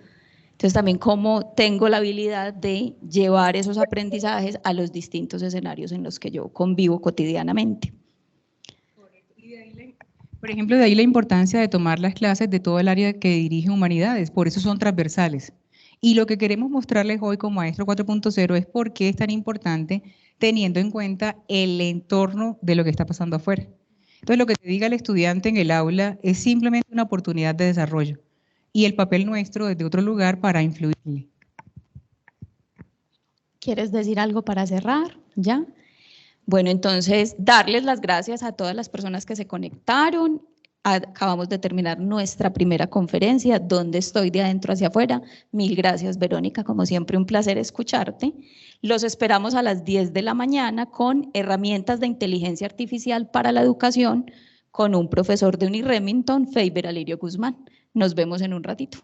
Speaker 1: Entonces también cómo tengo la habilidad de llevar esos aprendizajes a los distintos escenarios en los que yo convivo cotidianamente.
Speaker 2: Por ejemplo, de ahí la importancia de tomar las clases de todo el área que dirige humanidades, por eso son transversales. Y lo que queremos mostrarles hoy con Maestro 4.0 es por qué es tan importante teniendo en cuenta el entorno de lo que está pasando afuera. Entonces, lo que te diga el estudiante en el aula es simplemente una oportunidad de desarrollo y el papel nuestro desde otro lugar para influirle.
Speaker 1: ¿Quieres decir algo para cerrar? ¿Ya? Bueno, entonces, darles las gracias a todas las personas que se conectaron. Acabamos de terminar nuestra primera conferencia, ¿Dónde estoy de adentro hacia afuera? Mil gracias, Verónica, como siempre un placer escucharte. Los esperamos a las 10 de la mañana con herramientas de inteligencia artificial para la educación con un profesor de Uniremington, Feiber Alirio Guzmán. Nos vemos en un ratito.